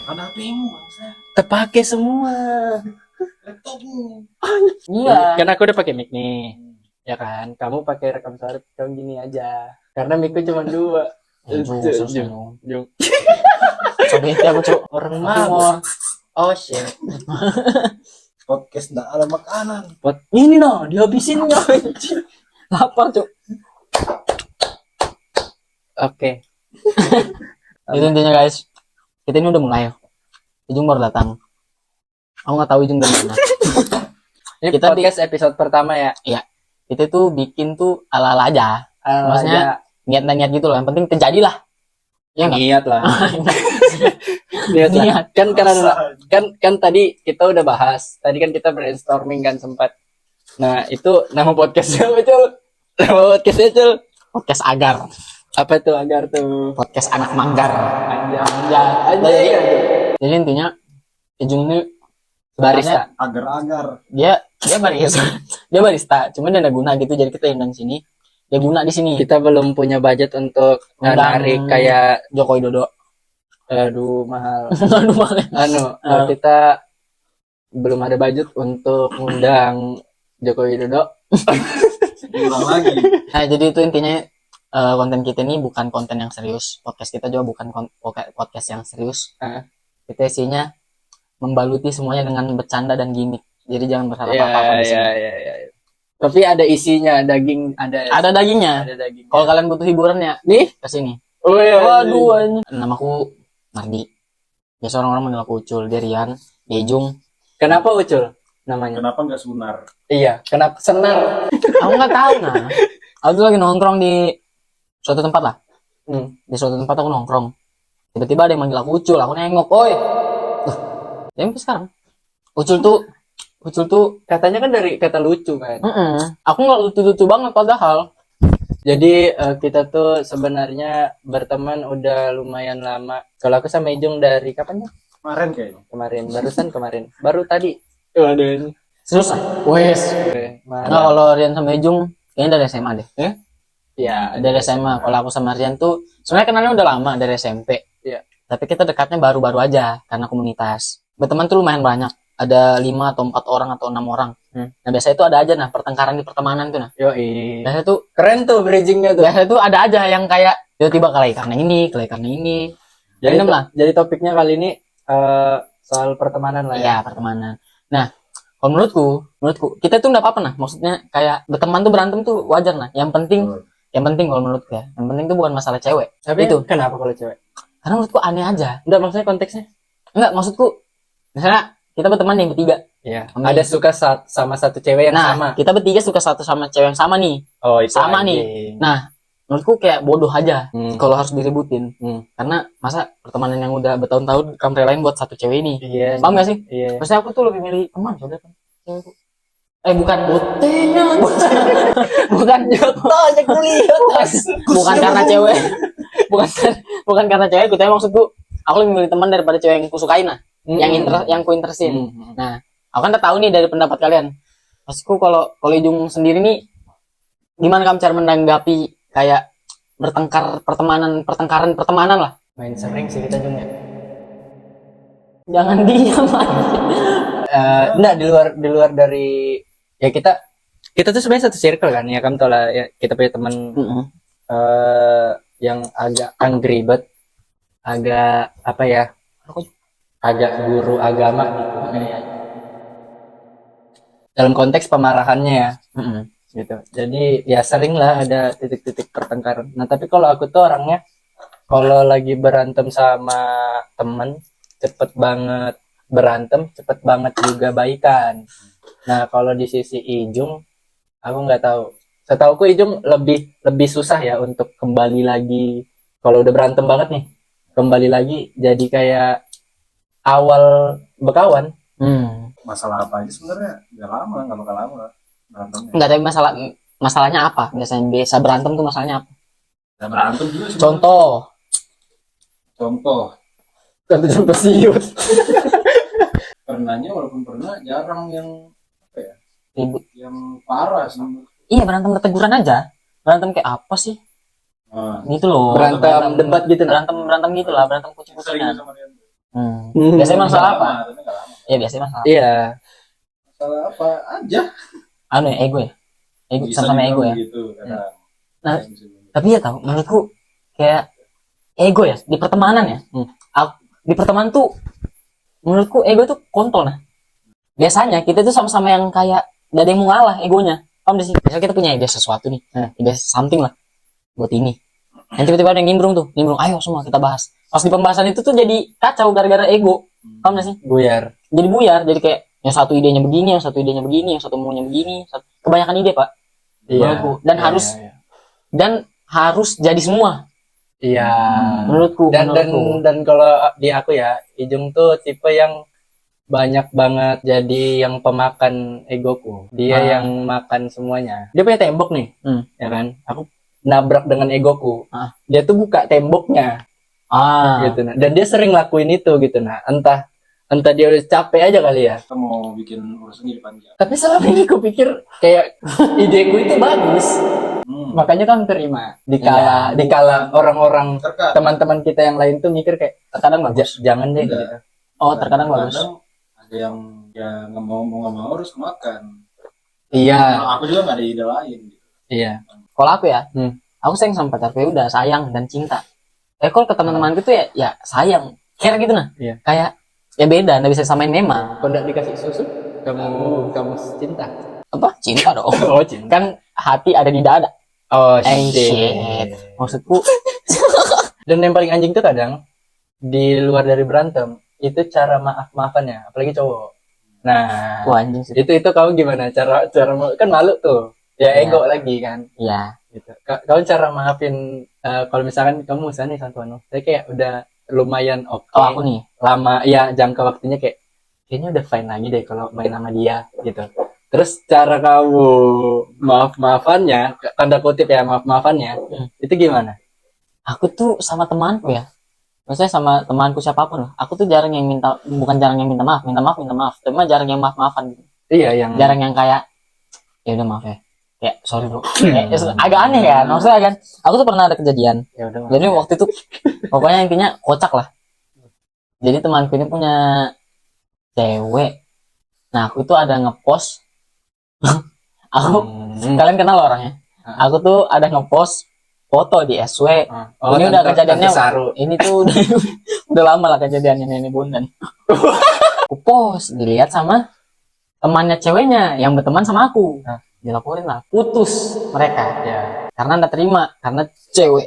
Ada HPmu bangsa. Terpakai semua. Laptopmu. Iya. Kan aku udah pakai mic nih. Ya kan? Kamu pakai rekam suara kamu gini aja. Karena micku cuma 2. Jung. Coba itu aku cuk. Orang mabok. Oh shit. Podcast nggak ada makanan. Ini noh, dihabisinnya. Lapar cuk. Oke. Itu intinya guys. Kita ini udah mulai. Ujung baru datang. Aku nggak tahu Ujung dari mana. Ini Kita podcast episode pertama ya. Iya. Kita tuh bikin tuh ala-ala aja. Maksudnya niat gitu loh. Yang penting terjadilah. Ya nggak? Niat lah. Niat lah. Niat. Kan tadi kita udah bahas. Tadi kan kita brainstorming kan sempat. Nah, itu nama podcastnya apa, Cul? Nama podcastnya, Cul? Podcast agar. Apa tuh agar tuh? Podcast anak manggar. Anjay. Jadi intinya Ujung ini Barista. Agar-agar. dia barista. Dia barista. Cuma dia nggak guna gitu. Jadi kita undang sini. Dia guna di sini. Kita belum punya budget untuk Undang narik kayak Joko Widodo. aduh mahal. Aduh malah. Kita belum ada budget untuk ngundang Joko Widodo. Ulang lagi. Nah, jadi itu intinya konten kita ini bukan konten yang serius. Podcast kita juga bukan podcast yang serius. Kita isinya membaluti semuanya dengan bercanda dan gimmick. Jadi jangan berharap apa-apa di sini. Ya. Tapi ada isinya, daging Ada dagingnya. ada daging. Kalau kalian butuh hiburan ya, nih, ke sini. oh iya. Waduh, anjing. Namaku Nardi. Biasa orang-orang manggil aku Ucul. Dia Rian, dia Ijung. Kenapa Ucul namanya? Kenapa nggak Sunar? Iya, kenapa Senar? Aku nggak tahu nah. Aku tuh lagi nongkrong di suatu tempat lah. Di suatu tempat aku nongkrong. Tiba-tiba ada yang manggil aku Ucul. Aku nengok, oi. Loh, dia sampai sekarang. Ucul tuh Katanya kan dari kata lucu kan. Aku nggak lucu-lucu banget padahal. Jadi kita tuh sebenarnya berteman udah lumayan lama. Kalau aku sama Ijung dari kapan ya? Kemarin kayaknya. Kemarin. Baru tadi. Waduh. Susah. Wes. Nah, kalau Rian sama Ijung kayaknya dari SMA deh. Ya, Dari SMA. Kalau aku sama Rian tuh sebenarnya kenalnya udah lama dari SMP. Iya. Tapi kita dekatnya baru-baru aja karena komunitas. Berteman tuh lumayan banyak. Ada 5 atau 4 orang atau 6 orang. Nah, biasanya itu ada aja nah pertengkaran di pertemanan tuh nah. Yoi. Biasanya tuh Keren tuh bridgingnya tuh. biasanya tuh ada aja yang kayak tiba-tiba kelahi karena ini. Jadi Random lah. Jadi topiknya kali ini soal pertemanan lah ya. Ya, pertemanan. Nah, kalau menurutku kita tuh nggak apa-apa nah. Maksudnya kayak berteman tuh berantem tuh wajar nah. Yang penting kalau menurutku ya, yang penting tuh bukan masalah cewek. Tapi Itu. kenapa kalau cewek? Karena menurutku aneh aja. Enggak, maksudnya konteksnya. Enggak, maksudku misalnya kita berteman yang bertiga. Iya. Amin. Ada suka sama satu cewek yang Nah, sama. kita bertiga suka satu sama cewek yang sama nih. Oh, itu sama anjing. nih. Nah, menurutku kayak bodoh aja kalau harus diributin. Karena masa pertemanan yang udah bertahun-tahun kamu relain buat satu cewek ini. Iya. Paham gak sih? Iya. Maksudnya aku tuh lebih milih teman saudara kan. Cewekku. Bukan botenya. bukan Tanya kuliah. bukan karena cewek. bukan karena cewek, tapi maksudku aku lebih milih teman daripada cewek yang kusukain lah. Yang ku interestin. Nah, aku kan udah tahu nih dari pendapat kalian. Maksudku kalau Ijung sendiri nih gimana kamu cara menanggapi kayak pertengkaran lah. Main sering sih kita juga. Jangan diam Enggak, di luar dari ya kita tuh sebenarnya satu circle kan ya, kamu tau lah ya, kita punya teman yang agak anggribet, agak apa ya, agak guru agama gitu kayak dalam konteks pemarahannya ya. Gitu. Jadi ya sering lah ada titik-titik pertengkaran. Nah, tapi kalau aku tuh orangnya kalau lagi berantem sama temen cepet banget berantem, cepet banget juga baikan. Nah, kalau di sisi Ijung aku nggak tahu. Setauku Ijung lebih susah ya untuk kembali lagi kalau udah berantem banget nih. Kembali lagi jadi kayak awal berkawan. Masalah apa aja sebenarnya nggak bakal lama berantemnya. Enggak, tapi masalahnya apa? Biasa berantem tuh masalahnya apa? Dan berantem juga sih. Contoh Pernahnya walaupun pernah jarang yang apa ya, ribut. yang parah sih. Iya, berantem teguran aja. Berantem kayak apa sih? Nah, Gitu loh. Berantem debat gitu lah. Berantem gitu lah, berantem sering kucing-kucingan. sama dia. Biasanya masalah apa? Tapi nggak lama. Ya biasanya masalah. Iya. Masalah apa aja. Anu ya, ego ya. Ego Bisa sama ego dibilang ya. gitu, kadang. Nah, Bisa dibilang. tapi ya tahu menurutku kayak ego ya di pertemanan ya. Di pertemanan tuh menurutku ego tuh kontol nah. Biasanya kita tuh sama-sama yang kayak gak ada yang mau ngalah egonya. Paham gak sih? Misalnya kita punya ide sesuatu nih, ide something lah buat ini. Nanti tiba-tiba ada yang nimbrung, ayo semua kita bahas. Pas di pembahasan itu tuh jadi kacau gara-gara ego. Paham gak sih? Buyar. Jadi buyar, jadi kayak yang satu idenya begini, yang satu idenya begini, yang satu maunya begini. Kebanyakan ide, Pak. Menurutku. Dan harus jadi semua. Iya. Menurutku. Dan kalau di aku ya, Ijung tuh tipe yang banyak banget jadi yang pemakan egoku. Dia yang makan semuanya. Dia punya tembok nih, ya kan? Aku nabrak dengan egoku. Dia tuh buka temboknya, gitu nah. Dan dia sering lakuin itu gitu nah. Entah dia udah capek aja kali ya. Kita mau bikin urusan jadi panjang. Tapi selama ini aku pikir kayak ideku itu bagus. Makanya kan terima. Dikala orang-orang teman-teman kita yang lain tuh mikir kayak terkadang bagus, jangan deh gitu. Oh, terkadang bagus. Ada yang ya nggak mau harus makan. Iya. Kalau aku juga nggak ada ide lain. Gitu. Iya. Kalau aku ya, aku sayang sama pacarku ya udah sayang dan cinta. Kalau ke teman-temanku tuh ya sayang, care gitu nah. Iya. Kayak ya beda, nggak bisa samain memang. Kalau nggak dikasih susu, kamu cinta. Apa? Cinta dong. Oh, cinta. Kan hati ada di dada. Oh, shit. Maksudku. Dan yang paling anjing tuh kadang di luar dari berantem itu cara maaf-maafannya, apalagi cowok. Nah, Wah, anjing sih. itu kamu gimana cara kan malu tuh. Ya ego lagi kan. Iya. Gitu. Kamu cara maafin kalau misalkan kamu misalnya nih Santuano, saya kayak udah lumayan oke. Oh, aku nih. Lama ya jangka waktunya kayaknya udah fine lagi deh kalau main sama dia gitu. Terus cara kamu maaf-maafannya, tanda kutip ya maaf-maafannya, itu gimana? Aku tuh sama temanku ya. Maksudnya sama temanku siapapun lah. Aku tuh jarang yang bukan jarang yang minta maaf. Tapi mah jarang yang maaf-maafan gitu. Iya, yang jarang yang kayak ya udah maaf ya. Kayak sorry bro. Agak aneh kan. Maksudnya kan aku tuh pernah ada kejadian. Ya udah. Jadi waktu itu pokoknya intinya kocak lah. Jadi temanku ini punya cewek. Nah, aku tuh ada ngepost. Kalian kenal orangnya. Aku tuh ada ngepost foto di SW. Ini udah kejadiannya. Ini tuh udah lama lah kejadiannya ini Bundan. Aku post dilihat sama temannya ceweknya yang berteman sama aku. Dilaporin lah, putus mereka. Ya. Karena nggak terima, karena cewek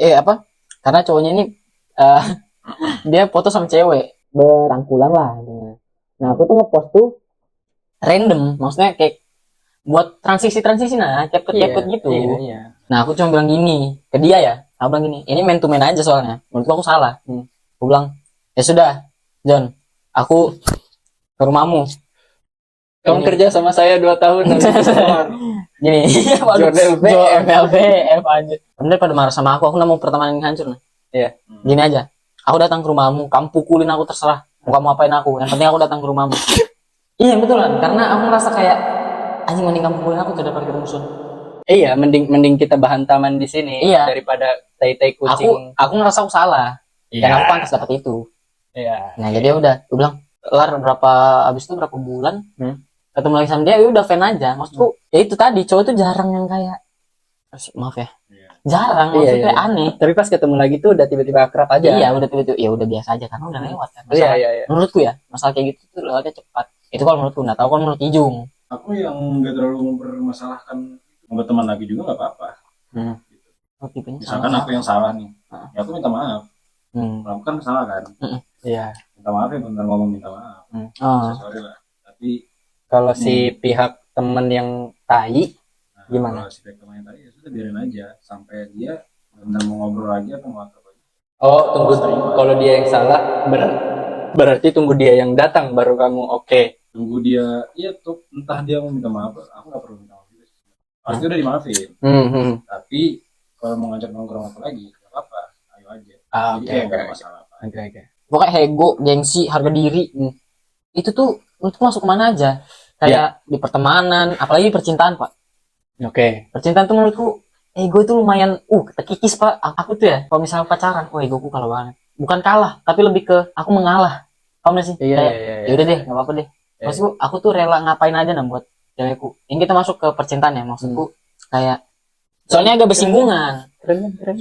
karena cowoknya ini dia foto sama cewek berangkulan lah intinya. Nah, aku tuh ngepost tuh random, maksudnya kayak buat transisi nah, cepet gitu. Iya. Nah, aku cuma bilang gini ke dia ya. Aku bilang gini, ini man to man aja soalnya. Menurutku aku salah. Aku bilang, ya sudah, John, aku ke rumahmu. Kamu kerja sama saya 2 tahun. Gini, John MLB, F aja. Bener pada marah sama aku nggak mau pertemanan ini hancur nih. Iya. Gini aja, aku datang ke rumahmu, kamu pukulin aku terserah. Kamu apain aku, yang penting aku datang ke rumahmu. Iya betul kan, karena aku merasa kayak anjing mending kamu pukulin aku daripada kita musuh. Iya, mending kita bahan taman di sini daripada tai kucing. Aku ngerasa aku salah. Dan aku pantas dapat itu. Iya. Nah, jadi udah, gue bilang, abis itu berapa bulan, ketemu lagi sama dia, udah fan aja. Maksudku, ya itu tadi, cowok tuh jarang yang kayak, maaf ya, jarang, maksudnya kayak aneh. Tapi pas ketemu lagi tuh udah tiba-tiba akrab aja. Iya, udah tiba-tiba, ya udah biasa aja, karena udah lewat kan. Iya. Menurutku ya, masalah kayak gitu tuh lewatnya cepat. Itu kalau menurutku, nggak tahu kalau menurut Ijung. Aku yang nggak terlalu mempermasalahkan mau berteman lagi juga nggak apa-apa. Gitu. Misalkan aku yang salah nih, ya aku minta maaf. Melakukan salah kan? Iya. Minta maaf ya, benar ngomong minta maaf. Sorry lah. Tapi kalau si pihak temen yang tai, gimana? Kalau si pihak temen yang tai ya sudah biarin aja sampai dia benar mau ngobrol lagi atau mau apa lagi. Oh, tunggu. Kalau dia yang salah, berarti tunggu dia yang datang baru kamu oke. Tunggu dia, iya tuh entah dia mau minta maaf, aku nggak perlu minta maaf juga. Pasti udah dimaafin. Tapi kalau mau ngajak nongkrong apa lagi, nggak apa-apa, ayo aja. Jadi kayak nggak ada masalah. Pokoknya ego, gengsi, harga diri, itu tuh menurutku masuk kemana aja. kayak di pertemanan, apalagi percintaan Pak. Oke. Percintaan tuh menurutku ego itu lumayan terkikis Pak. Aku tuh ya kalau misalnya pacaran, egoku kalah banget. Bukan kalah, tapi lebih ke aku mengalah. Paham gak sih? Iya, Kayak, iya. ya udah deh, nggak apa-apa deh. Maksudku aku tuh rela ngapain aja buat cewekku. Ini kita masuk ke percintaan ya, maksudku kayak soalnya agak bersinggungan.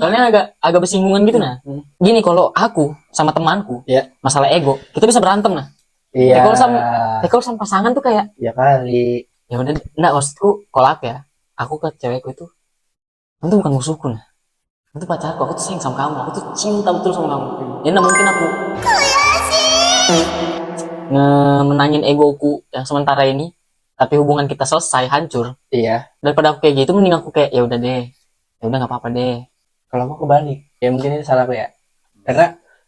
Soalnya agak bersinggungan gitu nah. Gini, kalau aku sama temanku, masalah ego, kita bisa berantem nah. Iya. Kalau sama pasangan tuh kayak ya kali. Ya udah, enggak maksudku kalau aku ke cewekku itu bukan musuhku nah. Itu pacarku, aku tuh sayang sama kamu, aku tuh cinta betul sama kamu. Ya enggak mungkin aku menangin egoku yang sementara ini, tapi hubungan kita selesai hancur. Iya. Daripada aku kayak gitu, mending aku kayak ya udah deh, ya udah nggak apa-apa deh. Kalau mau kebalik, ya mungkin ini salah aku ya.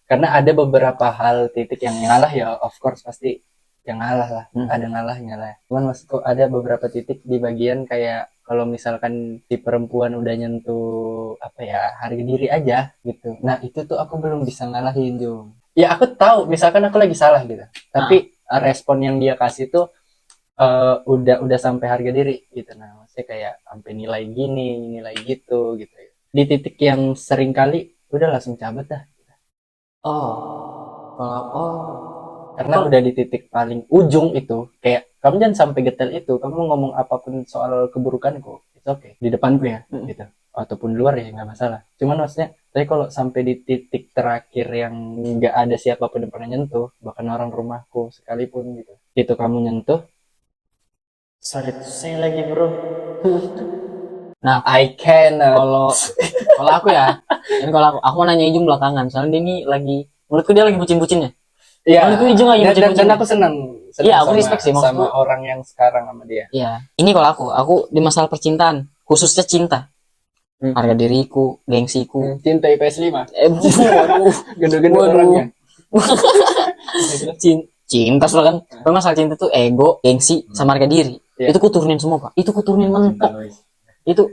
Karena ada beberapa hal titik yang ngalah ya, of course pasti yang ngalah lah. Ada ngalahnya lah. Cuman maksudku ada beberapa titik di bagian kayak kalau misalkan si perempuan udah nyentuh harga diri aja gitu. Nah itu tuh aku belum bisa ngalahin Jung. Ya aku tahu misalkan aku lagi salah gitu, tapi respon yang dia kasih tuh udah sampai harga diri gitu. Nah maksudnya kayak sampai nilai gini, nilai gitu gitu. Di titik yang sering kali udah langsung cabut dah. Karena udah di titik paling ujung itu, kayak kamu jangan sampai getel itu, kamu ngomong apapun soal keburukanku, itu oke, di depanku ya, gitu, ataupun luar ya nggak masalah. Cuman maksudnya, tapi kalau sampai di titik terakhir yang nggak ada siapapun yang pernah nyentuh, bahkan orang rumahku sekalipun gitu, itu kamu nyentuh, sorry to say lagi bro. Nah, I cannot. Kalau aku ya, ini kalau aku mau nanya Ijung belakangan, soalnya dia ini menurutku dia lagi bucin-bucinnya. Iya. Dan aku senang. Iya, aku respect sih sama orang yang sekarang sama dia. Iya. Ini kalau aku di masalah percintaan, khususnya cinta. Harga diriku, gengsiku. Cinta IPS 5. Waduh. Gendut-gendut orangnya. Cinta soalnya kan. Tapi masalah cinta tuh ego, gengsi, sama harga diri. Itu ku turunin semua, Pak. Itu ku turunin mentok. Itu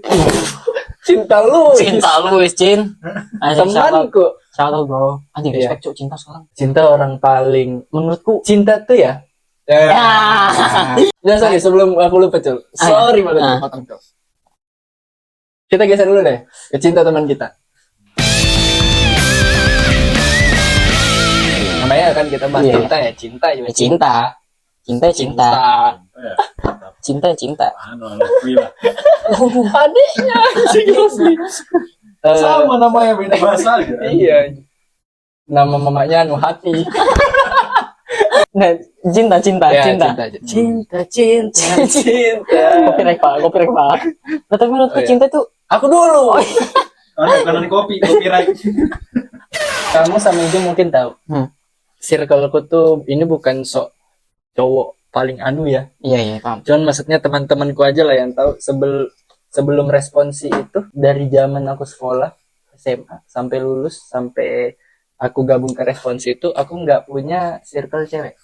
Cinta lu, Cin. Temanku. Shout out bro. Anjing respect cuk cinta sekarang. Cinta orang paling menurutku cinta tuh ya. Nah, sorry sebelum aku lupa Cul. Sorry banget potong Cul. Kita geser dulu deh ke cinta teman kita. Namanya kan kita bahas cinta ya, cinta juga cinta. Adiknya sama namanya beda bahasa gitu. Iya. Nama mamanya Hati. Nah, cinta. Copyright Pak. Nah, tapi menurutku cinta tuh aku dulu. Kanan kopi, copyright. Kamu sama Ijo mungkin tahu. Circleku tuh ini bukan sok cowok paling ya. Iya, paham. Cuman maksudnya teman-temanku aja lah yang tahu sebelum responsi itu dari zaman aku sekolah SMA sampai lulus sampai aku gabung ke responsi itu aku nggak punya circle cewek.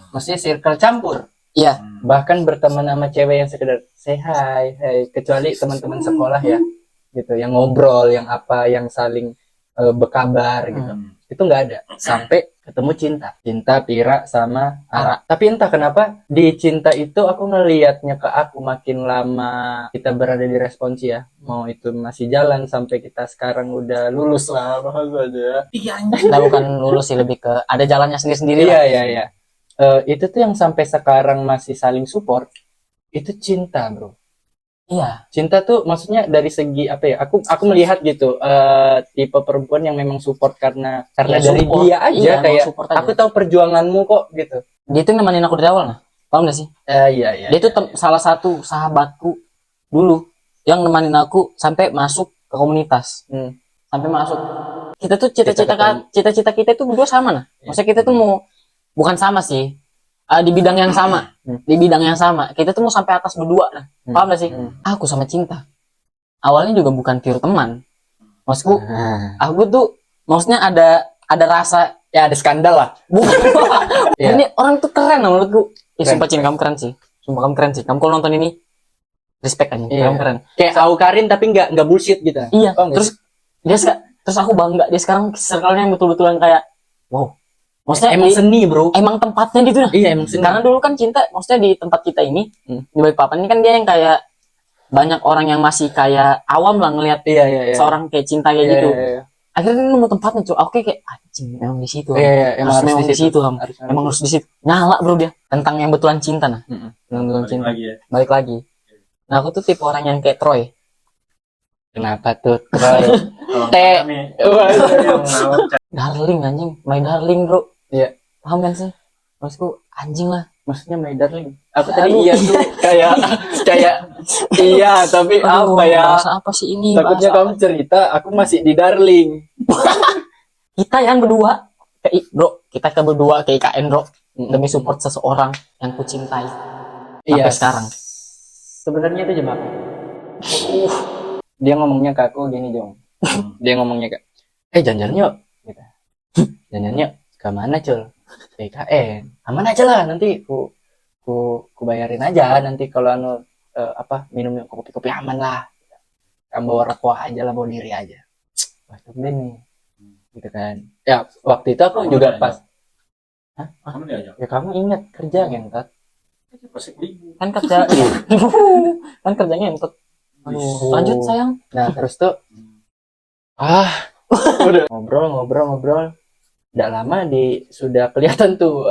Maksudnya circle campur. Iya. Bahkan berteman sama cewek yang sekedar say hi, kecuali teman-teman sekolah ya, gitu, yang ngobrol, yang saling berkabar gitu. Itu nggak ada sampai ketemu cinta Pira sama Ara. Tapi entah kenapa di cinta itu aku ngelihatnya ke aku makin lama kita berada di responsi ya, mau itu masih jalan sampai kita sekarang udah lulus lah bahasanya. Nah, bukan lulus sih, lebih ke ada jalannya sendiri-sendiri. Iya. Itu tuh yang sampai sekarang masih saling support, itu cinta bro. Iya. Cinta tuh maksudnya dari segi aku melihat gitu, tipe perempuan yang memang support karena dari support. Dia aja kayak aku tahu perjuanganmu kok gitu. Dia tuh nemenin aku dari awal paham gak sih? Iya. Dia tuh salah satu sahabatku dulu yang nemenin aku sampai masuk ke komunitas. Sampai masuk. Kita tuh cita-cita kita itu berdua sama nah. Maksudnya kita tuh mau bukan sama sih. Di bidang yang sama, kita tuh mau sampai atas berdua lah. Paham gak sih? Aku sama cinta awalnya juga bukan pure teman, maksudku aku tuh maksudnya ada rasa ya, ada skandal lah. Bukan. Ini orang tuh keren lah menurutku. Sumpah Cin, kamu keren sih. Kamu kalau nonton ini respect aja. Kamu keren kayak Karin tapi nggak bullshit gitu. Iya. Terus aku bangga dia sekarang circle-nya yang betul-betul yang kayak wow, Maksudnya emang seni bro. emang tempatnya gitu nah. Iya emang seni. Karena dulu kan cinta, maksudnya di tempat kita ini di Balikpapan ini kan dia yang kayak banyak orang yang masih kayak awam lah ngelihat seorang kayak cinta kayak gitu. Akhirnya dia nemu tempatnya cuy. Oke kayak anjing emang di situ. Emang harus memang di situ. Emang harus di situ. Nyala bro dia tentang yang betulan cinta nah. Yang betulan cinta. Balik lagi. Nah aku tuh tipe orang yang kayak Troy. Kenapa tuh Troy? Darling anjing, my darling bro. Iya. Paham kan sih? Maksudku anjing lah. Maksudnya my darling. Aku tadi iya tuh kayak iya tapi Aduh, apa ya? Bahasa apa sih ini? Takutnya Bahasa kamu cerita aku masih di darling. kita yang berdua, bro, kita berdua ke IKN bro, demi support seseorang yang ku cintai sampai sekarang. Sebenarnya itu jebak. Dia ngomongnya ke aku gini Jong. Dia ngomongnya ke, jalan-jalan yuk. Gitu. Jalan-jalan yuk. Ke mana Cul? Ke IKN. Aman aja lah nanti ku bayarin aja nanti kalau minum kopi-kopi aman lah. Kamu bawa rokok aja lah, bawa diri aja. Wah, tumben nih. Gitu kan. Ya, waktu itu aku juga pas. Hah? Kamu diajak? Ya kamu ingat kerja ngentot. Kan kerja, kan kerjanya entot. Lanjut sayang. Nah terus tuh, udah ngobrol. Tidak lama sudah kelihatan tuh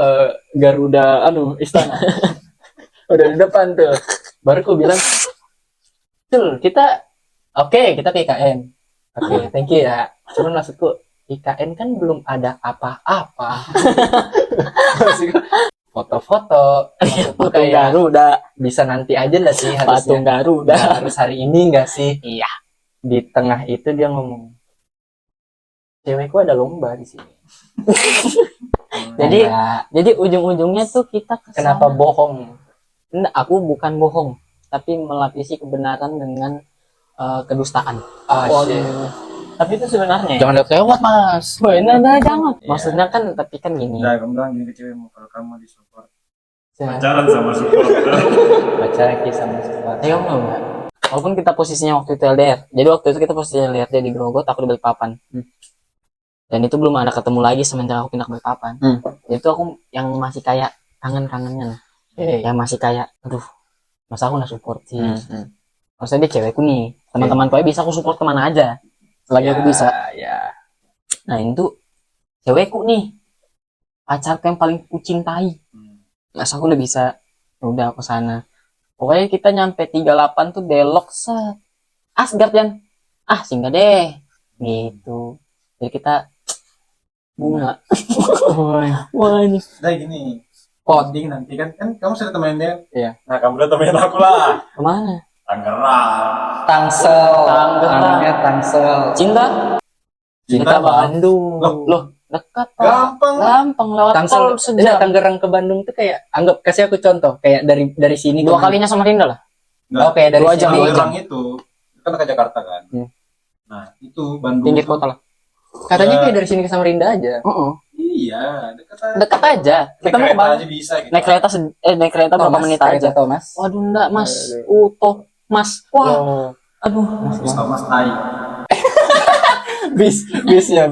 Garuda istana. Udah di depan tuh. Baru aku bilang, Cul, kita ke IKN. Oke, thank you ya. Cuman maksudku IKN kan belum ada apa-apa. Maksudku foto-foto Patung Garuda bisa nanti aja lah sih harusnya. Patung Garuda Harus hari ini nggak sih? Iya. Di tengah itu dia ngomong, cewekku ada lomba di sini. jadi ujung-ujungnya tuh kita kesana. Kenapa bohong? Nggak, aku bukan bohong, tapi melapisi kebenaran dengan kedustaan. Tapi itu sebenarnya. Jangan lewat mas. Nah, jangan. Maksudnya kan, tapi kan gini. Nah, kamu bilang gini ke cewekmu kalau kamu disupport. Pacaran sama support. Pacaran sama support. Ya kamu enggak. Walaupun kita posisinya waktu itu LDR. Jadi waktu itu kita posisinya LDR, dia di Grogol, aku di Balikpapan. Dan itu belum ada ketemu lagi semenjak aku pindah ke Balikpapan. Itu aku yang masih kayak kangen-kangennya. Yang masih kayak, aduh, masa aku nggak support sih. Maksudnya dia cewekku nih. Teman-temanku aja bisa aku support kemana aja. Selagi aku bisa. Nah itu cewekku nih, pacarku yang paling ku cintai. Masa aku udah bisa, udah ke sana. Pokoknya kita nyampe 38 tuh belok set. Asgard kan? Singgah deh. Gitu. Jadi kita bunga. Wah ini. Nah gini, coding nanti kan kamu sudah temenin dia. Iya. Nah kamu udah temenin aku lah. Kemana? Tangerang. Tangsel. Anaknya Tangsel. Cinta Bandung. Loh, dekat Pak. Gampang lewat Tangsel sejak Tangerang ke Bandung tuh kayak kasih aku contoh kayak dari sini 2 kalinya Samarinda lah. Oke, dari 2 jam. Tangerang itu kan ke Jakarta kan. Nah itu Bandung. Pinggir kota lah. Katanya kayak dari sini ke Samarinda aja. Iya, dekat aja. Kita mau ke Bandung aja bisa. Gitu. Naik kereta berapa menit aja. Thomas. Waduh enggak Mas. Mas. Wah. Aduh. Mas Tai. Bisnya.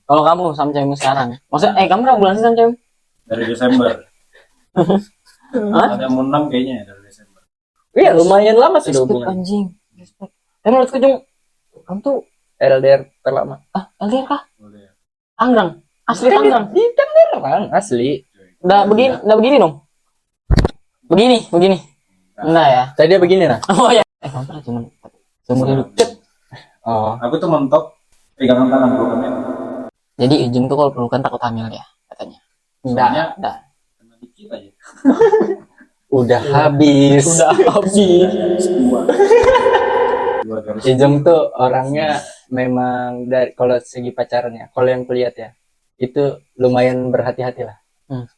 Kalau kamu sama cewekmu sekarang, maksudnya kamu berapa bulan sih sama cewek? Dari Desember. Ada 6 kayaknya ya dari Desember. Iya, lumayan lama sih hubungan. Anjing. Respect. Menurutku Jung, kamu tuh LDR terlama. LDR kah? Tangerang. Asli Tangerang. Di Tangerang asli. Udah begini dong. Begini. Enggak ya. Tadi dia begini nah. Oh ya. Kamu cuma seumur hidup. Oh. Aku tuh mentok pegangan tangan bro kan. Jadi ujung tuh kalau pelukan takut hamil ya katanya. Enggak. Dikit aja. Udah habis. Ijung tuh orangnya memang dari kalau segi pacarannya, kalau yang kulihat ya, itu lumayan berhati-hati lah.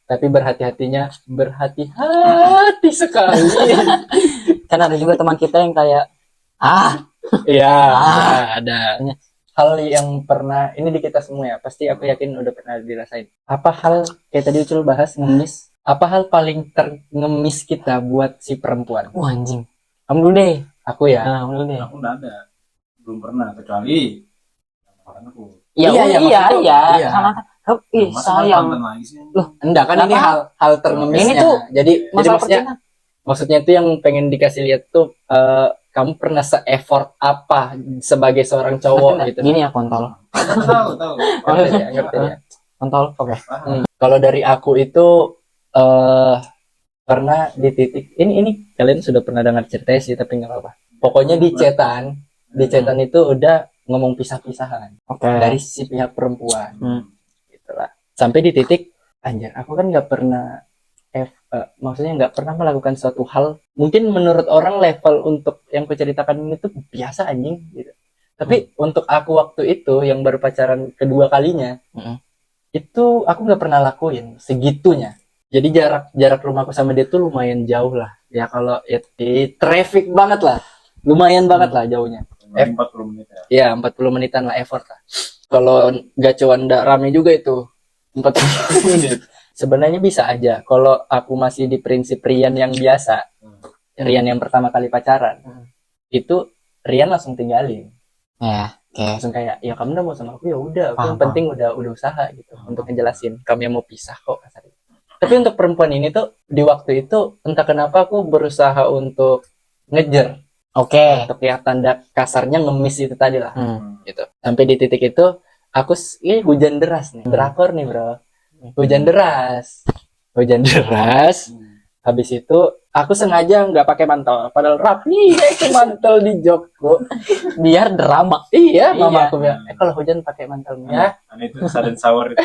Tapi berhati-hatinya berhati-hati sekali. Kan ada juga teman kita yang kayak ada. Hal yang pernah ini di kita semua ya, pasti aku yakin udah pernah dirasain. Apa hal kayak tadi Ucul bahas ngemis? Apa hal paling ngemis kita buat si perempuan? Anjing. Kamu dulu deh. Aku ya. Kamu dulu deh. Aku nggak ada, belum pernah kecuali aku. Iya. Sama Ih, Masa sayang. mantan lagi sih? Loh, Enggak kan ini Kenapa? hal termengisnya. Ini tuh jadi masalah maksudnya itu yang pengen dikasih lihat tuh kamu pernah se-effort apa sebagai seorang cowok gitu. Gini ya, kontol. Tahu. Ngerti ya, ngerti ya. Kontol. Oke. Kalau dari aku itu pernah di titik ini kalian sudah pernah dengar cerita sih tapi nggak apa-apa. Pokoknya di chatan itu udah ngomong pisah-pisahan Oke. dari si pihak perempuan. Gitulah. Sampai di titik anjir, aku kan nggak pernah maksudnya nggak pernah melakukan suatu hal mungkin menurut orang level untuk yang kuceritakan ini tuh biasa anjing gitu. Tapi untuk aku waktu itu yang baru pacaran kedua kalinya itu aku nggak pernah lakuin segitunya. Jadi jarak rumahku sama dia tuh lumayan jauh lah. Ya kalau di traffic banget lah, lumayan banget lah jauhnya. 40 menit Ya ya. 40 menitan lah effort lah. Kalau gacuan ndak rame juga itu 40 menit. Sebenarnya bisa aja. Kalau aku masih di prinsip Rian yang biasa, Rian yang pertama kali pacaran, itu Rian langsung tinggalin. Ya, oke. Langsung kayak, ya kamu udah mau sama aku ya udah. Aku Paham, yang penting udah usaha gitu untuk ngejelasin. Kami yang mau pisah kok kasarnya. Tapi untuk perempuan ini tuh di waktu itu entah kenapa aku berusaha untuk ngejer. Oke. Untuk ya tanda kasarnya ngemis itu tadi lah. Gitu. Sampai di titik itu aku ini hujan deras nih. Drakor nih, Bro. Hujan deras. Habis itu aku sengaja nggak pakai mantel. Padahal rapi itu mantel di jokku. Biar drama. Iya, mama aku bilang, kalau hujan pakai mantel ya. Itu sudden sour itu.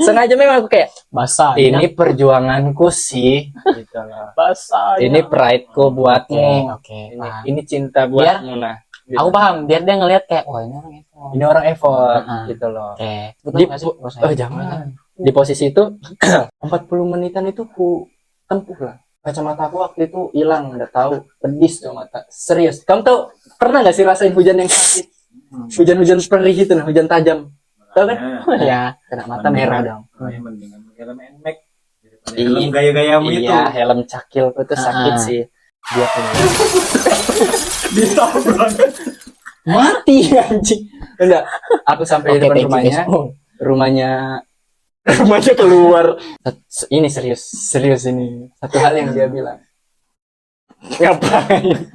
Sengaja memang aku kayak Basah. ini perjuanganku sih gitu loh. basah. Ini pride-ku buatmu. Oke. Ini cinta buatmu nah. Gitu. Aku paham. Biar dia ngelihat kayak, wah ini orang itu. Ini orang effort Heeh. gitu loh. Oke. Di, jangan. Di posisi itu 40 menitan itu ku tempuh lah. Kacamata aku waktu itu hilang, nggak tahu, pedis tuh mata. Serius. Kamu tahu pernah nggak sih rasain hujan yang sakit? Hujan-hujan perih itu nah, hujan tajam. Tahu kan? Ya, kena mata merah dong. Mendingan helm NMAX. Helm gaya-gayamu itu. Iya, helm cakil itu sakit sih. Dia punya. Ditabrak. Mati anjing. Enggak, aku sampai di depan rumahnya keluar. Ini serius ini. Satu hal yang dia bilang. Ngapain?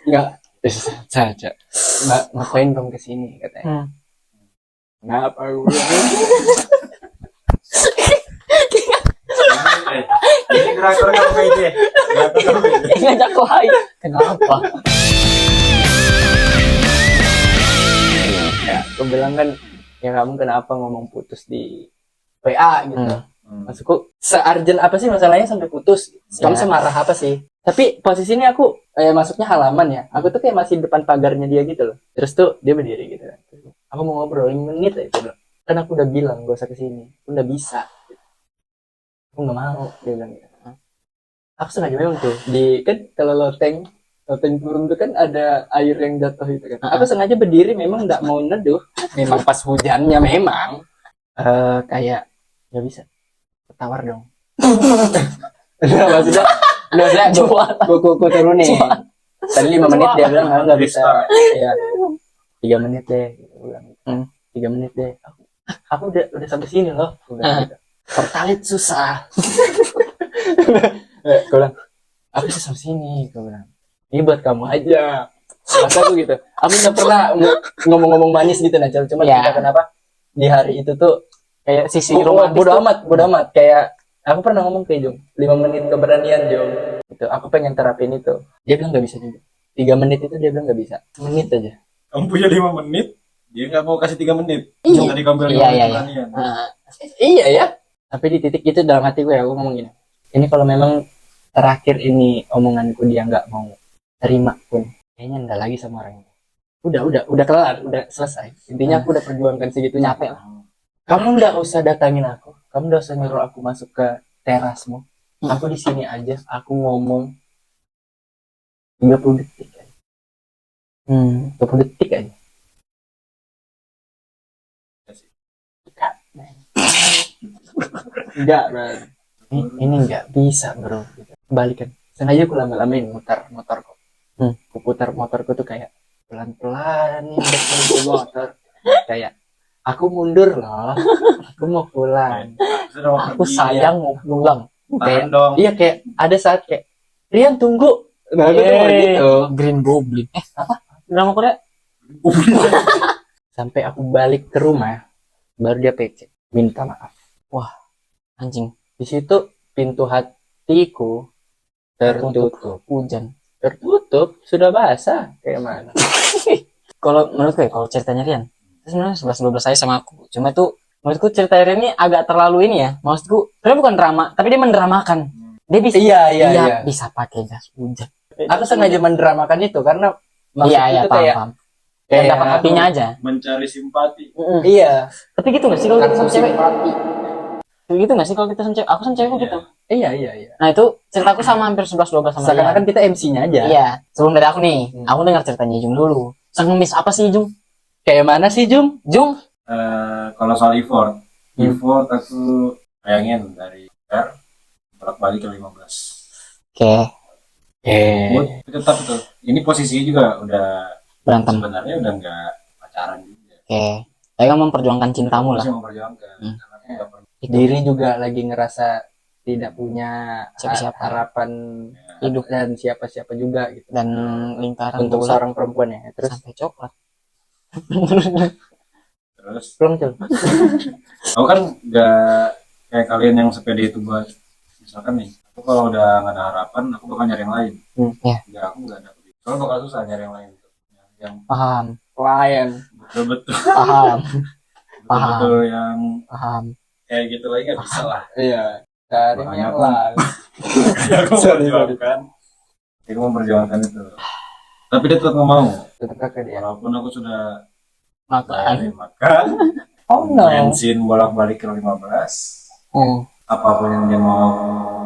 Enggak, saja. Ngapain kamu kesini katanya. Kenapa gue? Ini drakor kamu kayak dia. Ngajak lain. Kenapa? Ya, aku bilang kan, ya kamu kenapa ngomong putus di WA gitu. Maksudku, se-urgent apa sih masalahnya sampai putus? Kamu semarah apa sih? Tapi posisi ini aku, masuknya halaman ya. Aku tuh kayak masih depan pagarnya dia gitu loh. Terus tuh dia berdiri gitu kan. Aku mau ngobrol 5 menit aja. Kan aku udah bilang gak usah kesini. Aku udah bisa. Aku gak mau, dia bilang gitu. Aku sengaja memang tuh, kan kalau loteng turun tuh kan ada air yang jatuh itu kan. Aku sengaja berdiri memang nggak mau neduh. Memang pas hujannya memang kayak nggak bisa. Tawar dong. Maksudnya gue turun nih. Tadi 5 menit dia bilang nggak bisa. Ya 3 menit deh. Gue bilang 3 menit deh. Aku udah sampai sini loh. Gitu. Pertalit susah. Gue bilang aku bisa sampai sini. Gue bilang ini buat kamu aja. Masa aku gitu. Aku nggak pernah ngomong-ngomong manis gitu nah. Cuma kenapa di hari itu tuh kayak sisi romantis bodo amat kayak aku pernah ngomong ke Jung 5 menit keberanian Jung gitu. Aku pengen terapin itu. Dia bilang nggak bisa juga. 3 menit itu dia bilang nggak bisa. Menit aja. Kamu punya 5 menit, dia nggak mau kasih 3 menit. Iya. Tadi kamu bilang keberanian. Iya ya. Tapi di titik itu dalam hati gue aku ngomong gini. Ini kalau memang terakhir ini omonganku dia nggak mau terima pun, kayaknya nggak lagi sama orang ini. Udah kelar, udah selesai. Intinya aku udah perjuangkan segitu capek lah. Kamu nggak usah datangin aku. Kamu nggak usah nyuruh aku masuk ke terasmu. Aku di sini aja. Aku ngomong 30 detik aja. 20 detik aja. Enggak, bro. Ini nggak bisa, bro. Balikan. Sengaja aku lama-lamain mutar motorku. Aku putar motorku tuh kayak pelan-pelan nih motor. kayak aku mundur loh, aku mau pulang, Sudah mau Aku pergi, sayang mau pulang. tahan dong. iya kayak ada saat kayak Rian tunggu, nah aku tuh mau Yeay. gitu Green Goblin. Apa? Drama Korea? sampai aku balik ke rumah baru dia PC minta maaf. Anjing. Di situ pintu hatiku tertutup, Hujan. sudah basah kayak mana. Kalau menurutku ya, kalau ceritanya Rian, itu sebenarnya 11-12 saya sama aku. Cuma tuh menurutku cerita Rian ini agak terlalu ini ya. Maksudku, sebenarnya bukan drama, tapi dia mendramakan. Dia bisa, Iya. bisa pakai jas hujan. Aku sengaja mendramakan itu karena maksud Iya, itu kayak paham. Kayak dapat hatinya aja. Mencari simpati. iya Tapi gitu nggak sih kalau kita kartu sama cewek? simpati. Kayak gitu nggak sih kalau kita sama cewek? Aku sama cewekku gitu. Iya. Nah itu ceritaku sama hampir 11-12 sama Rian. Seakan-akan kita MC-nya aja. Iya, sebelum dari aku nih, aku dengar ceritanya Jung dulu. Sengemis apa sih Jung? Kayak mana sih Jum? Jung? Kalau soal effort aku bayangin dari bolak-balik ke 15. Oke, Mood tetap itu. Ini posisinya juga udah berantem. sebenarnya udah nggak pacaran juga. Oke, saya kan memperjuangkan cintamu lah. Masih memperjuangkan. Hmm. Karena aku nggak pernah. Diri juga lagi ngerasa tidak punya Siapa-siapa. harapan hidup dan siapa-siapa juga gitu. Dan lingkaran Untuk bola seorang perempuan ya. Terus sampai coklat. Terus belum Cul. aku kan nggak kayak kalian yang sepede itu buat misalkan nih. Aku kalau udah nggak ada harapan, aku bakal nyari yang lain. Ya, Nggak, aku nggak ada. Soalnya bakal susah nyari yang lain. Yang paham, Klien. betul-betul paham, betul-betul yang paham. kayak gitu lagi nggak bisa lah. Iya. Cari Makanya yang aku- lain. Aku memperjuangkan. Aku memperjuangkan itu. Tapi dia tetap nggak mau. Tetap kakak dia. Walaupun aku sudah Makan. bayarin makan, Oh no. bensin bolak-balik ke 15, apapun yang dia mau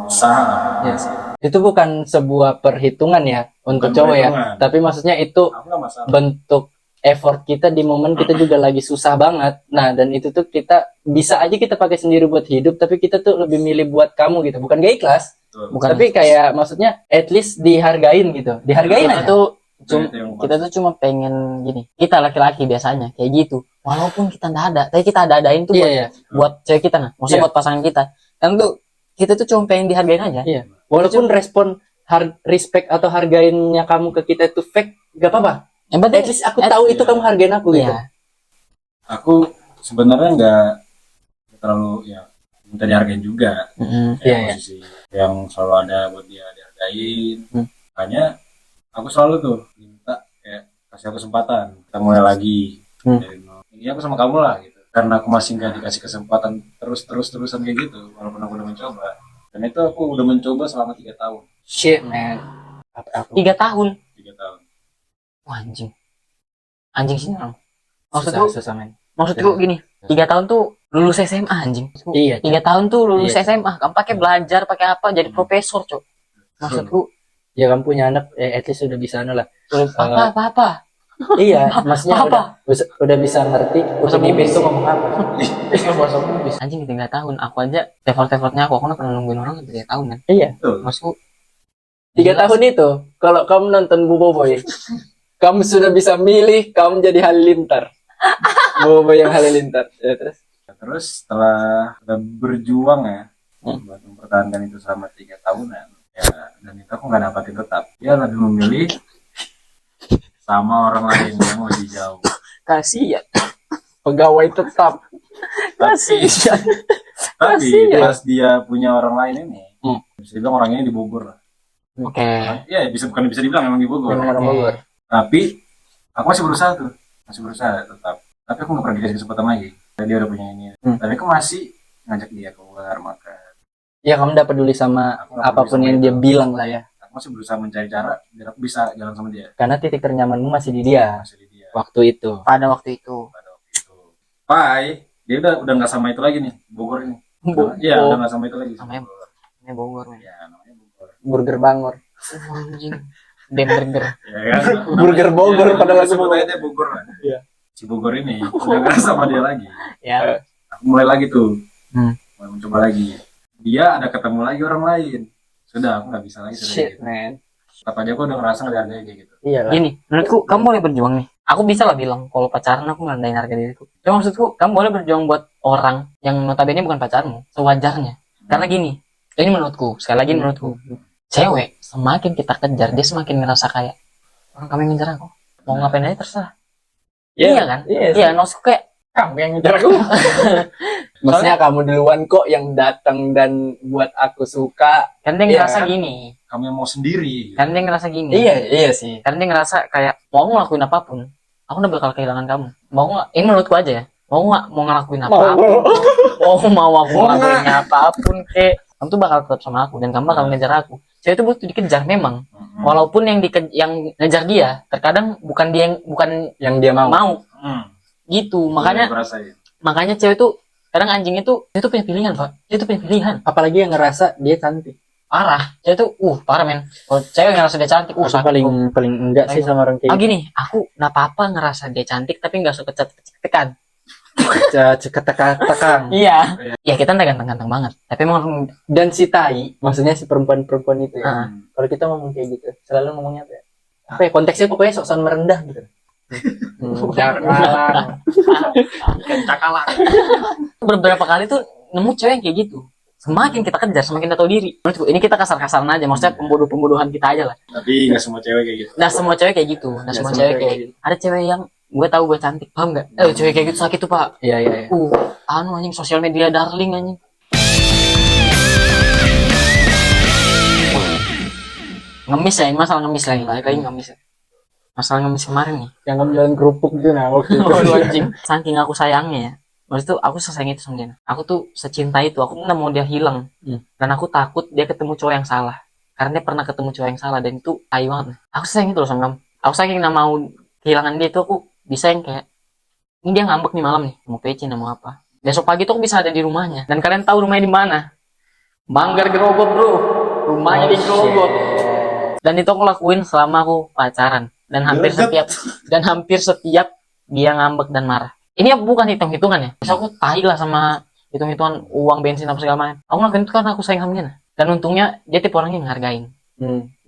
usaha. Yes. Itu bukan sebuah perhitungan ya untuk Bukan cowok ya. perhitungan. Tapi maksudnya itu Aku nggak masalah. bentuk effort kita di momen kita juga lagi susah banget. Nah, dan itu tuh kita bisa aja kita pakai sendiri buat hidup, tapi kita tuh lebih milih buat kamu gitu. Bukan gak ikhlas, Betul. Bukan. tapi kayak maksudnya at least dihargain gitu. Dihargain Kita aja. tuh Itu cuma yang kita tuh cuma pengen gini. Kita laki-laki biasanya kayak gitu. Walaupun kita nggak ada, tapi kita ada-adain tuh Iya, buat iya. buat cewek kita nah. Maksudnya Iya. buat pasangan kita. Kan tuh kita tuh cuma pengen dihargain aja. Iya. Walaupun respon respect atau hargainnya kamu ke kita itu fake, gak apa-apa. Yang penting At least aku tahu itu kamu hargain aku gitu. Iya. Aku sebenarnya nggak terlalu ya minta dihargain juga. Mm-mm. Iya, Kayak iya. posisi yang selalu ada buat dia dihargain. Makanya aku selalu tuh minta kayak kasih aku kesempatan kita mulai lagi dari nol. Ini aku sama kamu lah gitu. Karena aku masih nggak dikasih kesempatan terusan kayak gitu, walaupun aku udah mencoba. Dan itu aku udah mencoba selama 3 tahun. Shit, man. Aku 3 tahun. 3 tahun. Wah, anjing sih Nang. susah, man. Maksudku gini, 3 tahun tuh lulus SMA anjing. Iya, 3 tahun tuh lulus Iya. SMA, kamu pakai belajar, pakai apa, jadi profesor, Cok. Maksudku, ya kamu punya anak, at least udah bisa lah. apa. Iya, maksudnya Apa? udah bisa ngerti Bahasa kucing bugis. itu ngomong apa. Bahasa bugis. Anjing 3 tahun, aku aja effort-effortnya aku kan pernah nungguin orang 3 tahun kan. Iya, Betul. Maksudku 3 tahun itu kalau kamu nonton Boboiboy, kamu sudah bisa milih kamu jadi halilintar. Boboiboy yang halilintar. Ya, terus Terus setelah udah berjuang ya buat mempertahankan itu selama 3 tahunan ya, dan itu aku nggak dapatin tetap. Dia lebih memilih sama orang lain yang lebih jauh. kasihan. pegawai tetap. Kasihan. Tapi Kasihan. pas dia punya orang lain ini, bisa dibilang orangnya di Bogor lah. Oke. Ya bukan bisa dibilang emang di Bogor. Memang orang Bogor. Tapi aku masih berusaha tetap. Tapi aku nggak pernah dikasih kesempatan lagi. Dia udah punya ini. Tapi aku masih ngajak dia keluar makan. Ya kamu udah peduli sama Aku nggak apapun peduli yang sama dia itu. bilang lah ya. Aku masih berusaha mencari cara biar aku bisa jalan sama dia. Karena titik ternyamanmu masih di dia Masih di dia. waktu itu. Pada waktu itu. Pada waktu itu. Pai, dia udah nggak sama itu lagi nih, Bogor ini. Iya, udah nggak sama itu lagi. Namanya- Bogor. Ini Bogor men. Ya, namanya Bogor. Burger Bangor. Anjing. Demberger. Ya kan? Burger Bogor Ya, pada lagu sebut Bogor. aja Bogor lah. Iya. Si Bogor ini udah nggak sama dia lagi. Ya. Aku mulai lagi tuh. Hmm. Mulai mencoba lagi. Dia ada ketemu lagi orang lain. Sudah, aku nggak bisa lagi. sudah Shit, gitu. man. tetap aja aku udah ngerasa nggak ada kayak gitu. Iya lah. Gini, menurutku kamu boleh berjuang nih. Aku bisa lah bilang kalau pacaran aku ngerendahin harga diriku. Cuma maksudku kamu boleh berjuang buat orang yang notabene bukan pacarmu, sewajarnya. Karena gini, ini menurutku, sekali lagi menurutku, cewek semakin kita kejar dia semakin ngerasa kayak orang kamu yang ngejar aku, mau ngapain aja terserah. Iya kan? Iya, maksudku kayak Kamu yang ngejar aku. Maksudnya kamu duluan kok yang datang dan buat aku suka. kan dia Iya. ngerasa gini, Kamu yang mau sendiri. kan dia ngerasa gini. Iya sih. Kan dia ngerasa kayak mau ngelakuin apapun, aku udah bakal kehilangan kamu. Mau nggak? Ini menurutku aja ya. Mau nggak mau ngelakuin apapun, mau aku ngelakuin apapun, kayak kamu tuh bakal tetap sama aku dan kamu bakal ngejar aku. Cewek itu butuh dikejar memang. Walaupun yang yang ngejar dia, terkadang bukan dia Yang dia mau. gitu. Iya, aku rasain. Makanya cewek tuh kadang anjing itu punya pilihan, Pak. Dia tuh punya pilihan. Apalagi yang ngerasa dia cantik. Parah. Cewek tuh parah men. Kalau cewek ngerasa dia cantik, Aku sakit. paling enggak sih sama orang kayak Gini, aku nggak apa-apa ngerasa dia cantik tapi nggak suka cetek-cetekan. Ceketek-tekang. Iya. Ya kita nggak ganteng-ganteng banget. Tapi emang Dan si tai, maksudnya si perempuan-perempuan itu ya. Ah. Kalau kita ngomong kayak gitu, selalu ngomongnya apa ya? Apa ya, konteksnya pokoknya sok-sokan merendah gitu. Cakalang. Cakalang. beberapa kali tuh nemu cewek yang kayak gitu. Semakin kita kejar, semakin kita tahu diri. Menurutku, ini kita kasar-kasaran aja. Maksudnya pembodoh-pembodohan kita aja lah. Tapi nggak semua cewek kayak gitu. Nah semua cewek kayak gitu. Nah semua cewek kayak gitu. Ada cewek yang gue tahu gue cantik, paham nggak? Cewek kayak gitu sakit tuh pak. Iya. Anjing sosial media darling anjing. Ngemis ya, ini masalah ngemis lagi. Balik lagi ngemis. Masalah ngemis kemarin nih. Yang kamu jalan kerupuk gitu nah waktu itu. Waduh anjing. Saking aku sayangnya ya. Maksud itu aku sesayang itu sama dia. Aku tuh secinta itu. Aku nggak mau dia hilang. Dan aku takut dia ketemu cowok yang salah. Karena dia pernah ketemu cowok yang salah dan itu tai banget. Aku sayang itu loh sama kamu. Aku saking nggak mau kehilangan dia itu aku bisa yang kayak ini dia ngambek nih malam nih mau pecin mau apa. Besok pagi tuh aku bisa ada di rumahnya. Dan kalian tahu rumahnya di mana? Manggar Gerobok bro. Rumahnya di Gerobok. Dan itu aku lakuin selama aku pacaran. Dan hampir setiap dia ngambek dan marah. Ini bukan hitung-hitungan ya. Terus aku tahi lah sama hitung-hitungan uang bensin apa segala macam. Aku ngelakuin itu karena aku sayang sama dia. Dan untungnya dia tipe orang yang ngehargain.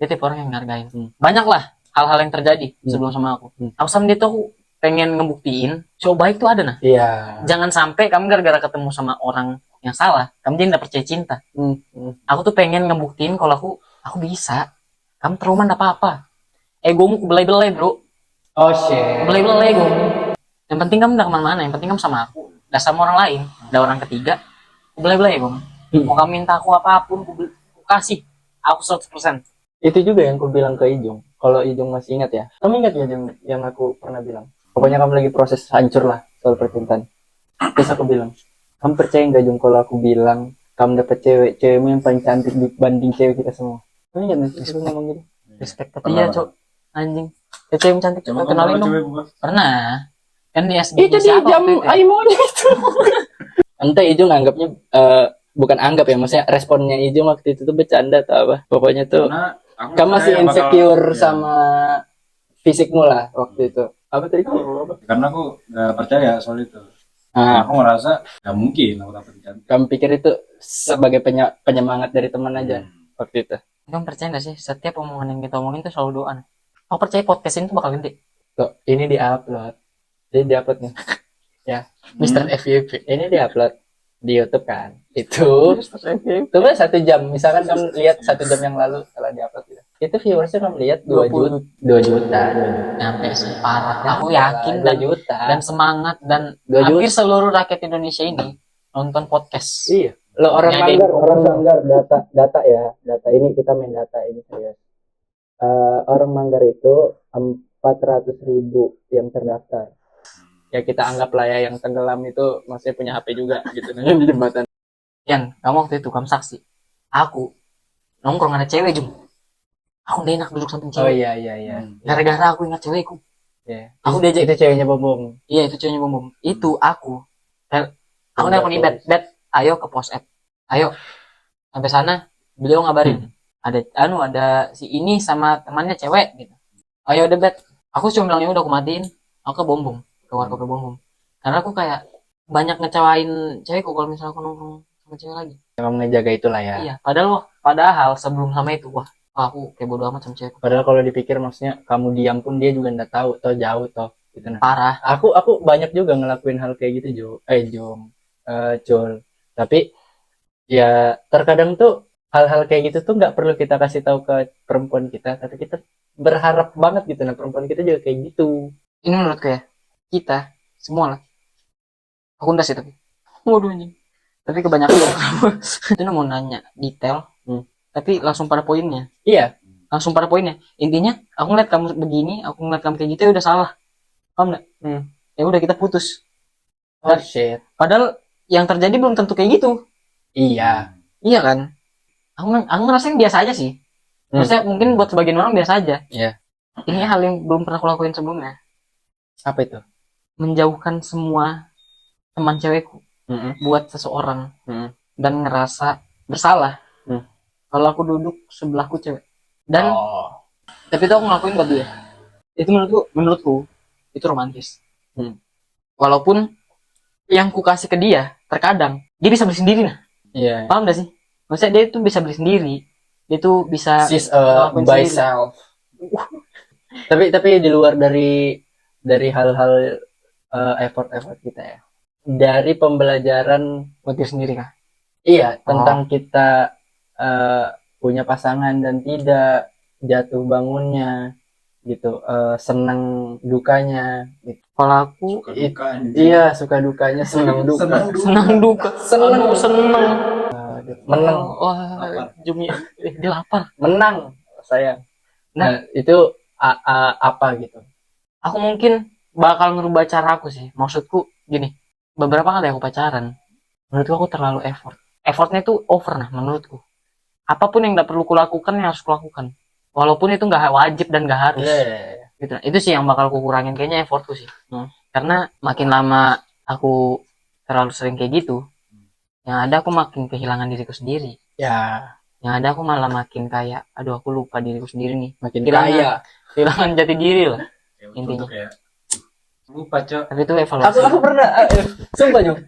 Dia tipe orang yang ngehargain. Banyak lah hal-hal yang terjadi sebelum sama aku. Aku sama dia tuh aku pengen ngebuktiin cowok baik tuh ada nah. Iya. Jangan sampai kamu gara-gara ketemu sama orang yang salah, kamu jadi gak percaya cinta. Aku tuh pengen ngebuktiin kalau aku bisa. Kamu trauma gak apa-apa. Egomu belai-belai bro. Oh shit. Belai-belai egomu. Yang penting kamu gak kemana-mana. Yang penting kamu sama aku. Gak sama orang lain. Ada orang ketiga. Belai-belai egomu. Mau kamu minta aku apapun, aku kasih. Aku 100%. Itu juga yang aku bilang ke Ijung. Kalau Ijung masih ingat ya. Kamu ingat ya Jung, yang aku pernah bilang? Pokoknya kamu lagi proses hancur lah soal percintaan. Terus aku bilang, kamu percaya nggak Jung kalau aku bilang kamu dapet cewekmu yang paling cantik dibanding cewek kita semua? Kamu ingat nggak sih aku ngomong gitu? Respect tapi ya cok. Anjing. Ya cewek yang cantik cok. Kenalin dong. Pernah. Kan di SG. Itu di jam Aimonya itu. Entah Ijung anggapnya bukan anggap ya, maksudnya responnya Ijung waktu itu tuh bercanda atau apa. Pokoknya tuh kamu masih insecure sama fisikmu lah waktu itu. Apa tadi kamu ngomong apa? Karena aku nggak percaya soal itu. Ah, Aku ngerasa nggak mungkin aku dapet cantik. kamu pikir itu sebagai penyemangat dari teman aja waktu itu? Kamu percaya gak sih? Setiap omongan yang kita omongin tuh selalu doa. Aku percaya podcast ini tuh bakal gede. Tuh, ini diupload. Ini diupload nih. Ya, Mr. FYP. ini diupload di YouTube kan. Itu coba 1 jam. Misalkan kamu lihat 1 jam yang lalu setelah diupload gitu. Itu viewersnya kamu lihat 2 juta. Nyampe sih parah. Aku yakin 2 juta. dan semangat dan 2 hampir juta. seluruh rakyat Indonesia ini nonton podcast. Iya. Lo orang Jadi- Manggar data ya. Data ini kita main data ini serius. Orang Manggar itu 400.000 yang terdaftar. Ya kita anggaplah ya yang tenggelam itu maksudnya punya HP juga gitu nah, di jembatan. Yan, kamu waktu itu kamu saksi. Aku nongkrong ada cewek Jum. Aku udah enak duduk samping Oh cewek. iya. Gara-gara aku ingat cewekku. Iya. Aku diajak. Itu ceweknya Bobong. Iya itu ceweknya bom. Itu aku. Aku nelfon Bet, ayo ke pos app. Ayo. Sampai sana beliau ngabarin. Ada si ini sama temannya cewek gitu. Ayo udah Bet. Aku cuma bilang ya udah aku matiin. Aku ke Bombong. Keluar ke Bombong. Karena aku kayak banyak ngecewain cewekku kalau misalnya aku nongkrong sama cewek lagi. Emang ngejaga itulah ya. Iya. Padahal sebelum sama itu wah Aku kayak bodo amat sama cewek. Padahal kalau dipikir maksudnya kamu diam pun dia juga nggak tahu toh jauh toh gitu nah. Parah. Aku banyak juga ngelakuin hal kayak gitu Jol. Tapi ya terkadang tuh hal-hal kayak gitu tuh nggak perlu kita kasih tahu ke perempuan kita, tapi kita berharap banget gitu nah perempuan kita juga kayak gitu. Ini menurutku ya, kita semua lah. Aku enggak sih tapi. Waduh anjing. Tapi kebanyakan itu mau nanya detail, tapi langsung pada poinnya. Iya. Langsung pada poinnya. Intinya, aku ngeliat kamu begini, aku ngeliat kamu kayak gitu ya udah salah. Paham nggak? Ya udah kita putus. Oh shit. Padahal yang terjadi belum tentu kayak gitu. Iya. Iya kan? Aku ngerasain biasa aja sih. Maksudnya mungkin buat sebagian orang biasa aja. Iya. Ini hal yang belum pernah aku lakuin sebelumnya. Apa itu? Menjauhkan semua teman cewekku buat seseorang dan ngerasa bersalah kalau aku duduk sebelahku cewek. Dan tapi itu aku ngelakuin buat dia. Itu menurutku itu romantis. Walaupun yang ku kasih ke dia terkadang dia bisa beli sendiri nah. Iya. Paham gak sih? Maksudnya dia itu bisa beli sendiri. Dia tuh bisa She's ngelakuin by sendiri. self. tapi di luar dari hal-hal effort kita ya. Dari pembelajaran Buat dia sendiri kah? iya tentang kita punya pasangan dan tidak jatuh bangunnya gitu, senang dukanya gitu. Kalau aku Iya, suka dukanya, senang duka. senang duka. Senang. Menang, Wah, Jumi dia lapar. menang sayang. Nah, itu apa gitu? Aku mungkin bakal ngerubah cara aku sih. Maksudku gini, beberapa kali aku pacaran, menurutku aku terlalu effort. Effortnya tuh over nah menurutku. Apapun yang nggak perlu kulakukan yang harus kulakukan. Walaupun itu nggak wajib dan nggak harus. Gitu. Itu sih yang bakal aku kurangin kayaknya effortku sih. Karena makin lama aku terlalu sering kayak gitu, yang ada aku makin kehilangan diriku sendiri. Ya, Yang ada aku malah makin kayak, aduh aku lupa diriku sendiri nih. makin kaya. Kehilangan jati diri lah. Ya, Intinya. kayak lupa cok. Tapi itu evaluasi. Aku pernah, sumpah Nyong,